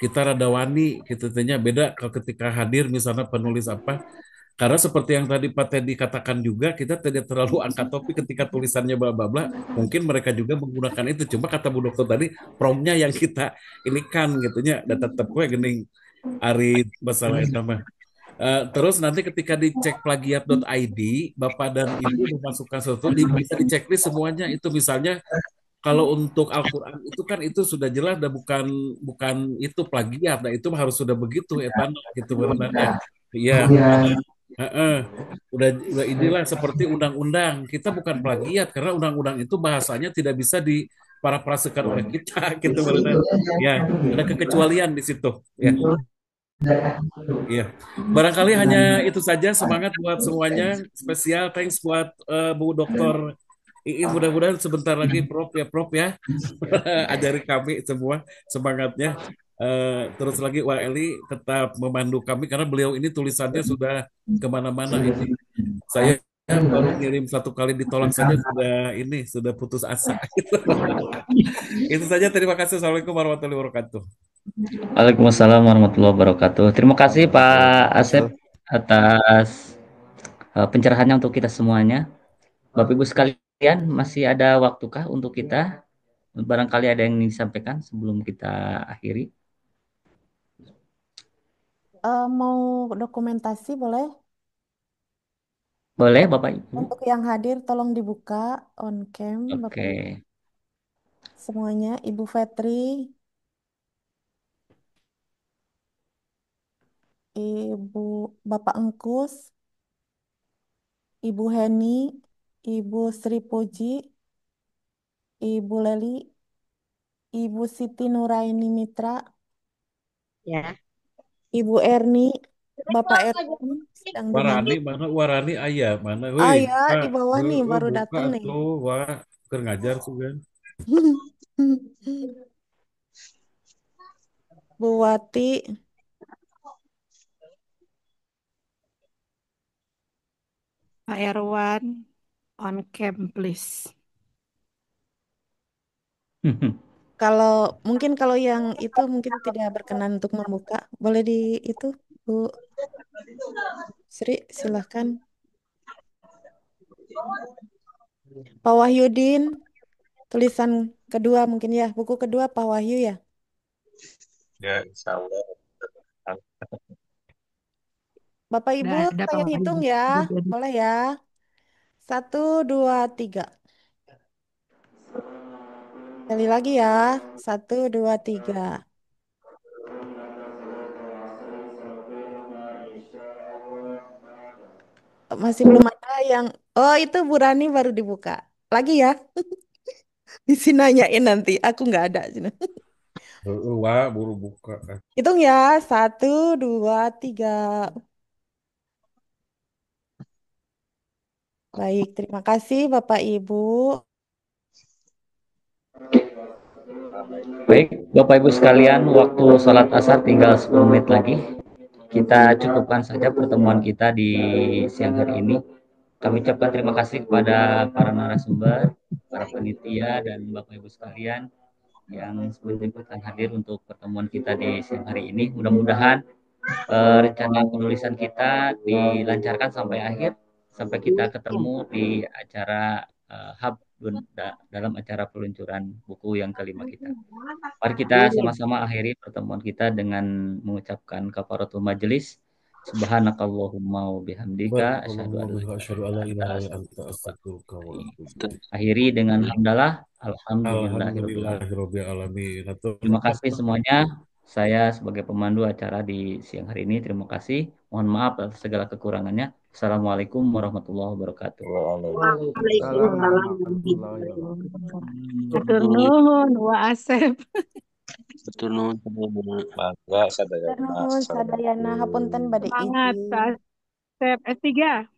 S11: kita rada wani gitu tanya beda kalau ketika hadir misalnya penulis apa, karena seperti yang tadi Pak Teddy katakan juga, kita tidak terlalu angkat topik ketika tulisannya bla bla bla. Mungkin mereka juga menggunakan itu. Cuma kata Bu Dokter tadi, promnya yang kita ini kan gitunya, dan tetap gue gening ari masalah itu mah. Terus nanti ketika dicek plagiat.id, Bapak dan Ibu memasukkan sesuatu, bisa diceklis semuanya. Itu misalnya kalau untuk Al-Quran itu kan itu sudah jelas dan bukan bukan itu plagiat. Nah itu harus sudah begitu, Evan, gitu sebenarnya. Iya. Heeh. Udah inilah seperti undang-undang. Kita bukan plagiat karena undang-undang itu bahasanya tidak bisa diparafrasekan oleh kita gitu benar. Ya, ada kekecualian di situ. Ya, iya. Barangkali hanya itu saja. Semangat buat semuanya. Spesial thanks buat Bu Dokter Ii. Mudah-mudahan sebentar lagi Prof ya. Ajari kami semua semangatnya. Terus lagi Wak Eli tetap memandu kami karena beliau ini tulisannya sudah kemana-mana ini. Saya baru ngirim 1 kali ditolak saja sudah putus asa. Itu saja. Terima kasih. Assalamualaikum warahmatullahi wabarakatuh.
S6: Waalaikumsalam warahmatullahi wabarakatuh. Terima kasih Pak Asep atas pencerahannya untuk kita semuanya. Bapak Ibu sekalian, masih ada waktukah untuk kita? Barangkali ada yang ingin disampaikan sebelum kita akhiri.
S8: Mau dokumentasi boleh?
S6: Boleh Bapak Ibu?
S8: Untuk yang hadir tolong dibuka on cam Bapak
S6: Oke.
S8: Ibu. Semuanya, Ibu Fetri, Bapak Engkus, Ibu Heni, Ibu Sri Puji, Ibu Leli, Ibu Siti Nuraini Mitra,
S3: Ya.
S8: Ibu Erni, Bapak Erwin sedang di mana?
S11: Warani mana? Warani ayah mana?
S8: Ya, di bawah nih baru
S11: buka
S8: datang nih.
S11: tuh, wah, keur ngajar kan.
S8: Bu Wati,
S5: Pak Erwan, on cam please.
S8: mungkin kalau yang itu mungkin tidak berkenan untuk membuka, boleh di itu, Bu Sri, silahkan. Pak Wahyudin, tulisan kedua mungkin ya, buku kedua Pak Wahyu ya.
S4: Ya, insya Allah.
S8: Bapak Ibu,
S5: Ada
S8: saya
S5: Pak
S8: hitung
S5: Wahyu.
S8: ya, boleh ya. 1, 2, 3. Sekali lagi ya, 1, 2, 3. Masih belum ada yang, oh itu Bu Rani baru dibuka. Lagi ya, bisa nanyain nanti, aku nggak ada.
S11: Wah, buru buka.
S8: Hitung ya, 1, 2, 3. Baik, terima kasih Bapak Ibu.
S6: Baik, Bapak Ibu sekalian, waktu sholat asar tinggal 10 menit lagi. Kita cukupkan saja pertemuan kita di siang hari ini. Kami ucapkan terima kasih kepada para narasumber, para panitia, dan Bapak Ibu sekalian yang menyempatkan hadir untuk pertemuan kita di siang hari ini. Mudah-mudahan rencana penulisan kita dilancarkan sampai akhir, sampai kita ketemu di acara hub dalam acara peluncuran buku yang kelima kita. Mari kita sama-sama akhiri pertemuan kita dengan mengucapkan kafaratul majelis. Subhanakallahumma wa bihamdika asyhadu an
S11: Barakallahu
S6: la
S11: bihi wa
S6: ilaha
S11: asyhadu an
S6: illa
S11: la
S6: anta
S11: ilaha illa anta
S6: astaghfiruka wa
S11: astaghfiruka wa
S6: atubu ilaik.
S11: atubu ilaik.
S6: Akhiri dengan hamdalah alhamdulillahirabbil alamin.
S11: Alhamdulillahirabbil alamin. Hatur
S6: Terima kasih semuanya. Saya sebagai pemandu acara di siang hari ini, terima kasih. Mohon maaf atas segala kekurangannya. Assalamualaikum warahmatullahi wabarakatuh.
S9: Waalaikumsalam
S3: Waalaikumsalam
S9: warahmatullahi
S3: warahmatullahi
S9: wabarakatuh.
S3: wabarakatuh.
S5: Atur nuhun wa Asep.
S12: Betul nuhun.
S4: Mangga sadaya.
S8: Nuhun sadayana hapunten bade
S5: Semangat
S8: izin.
S5: Kak Asep S3.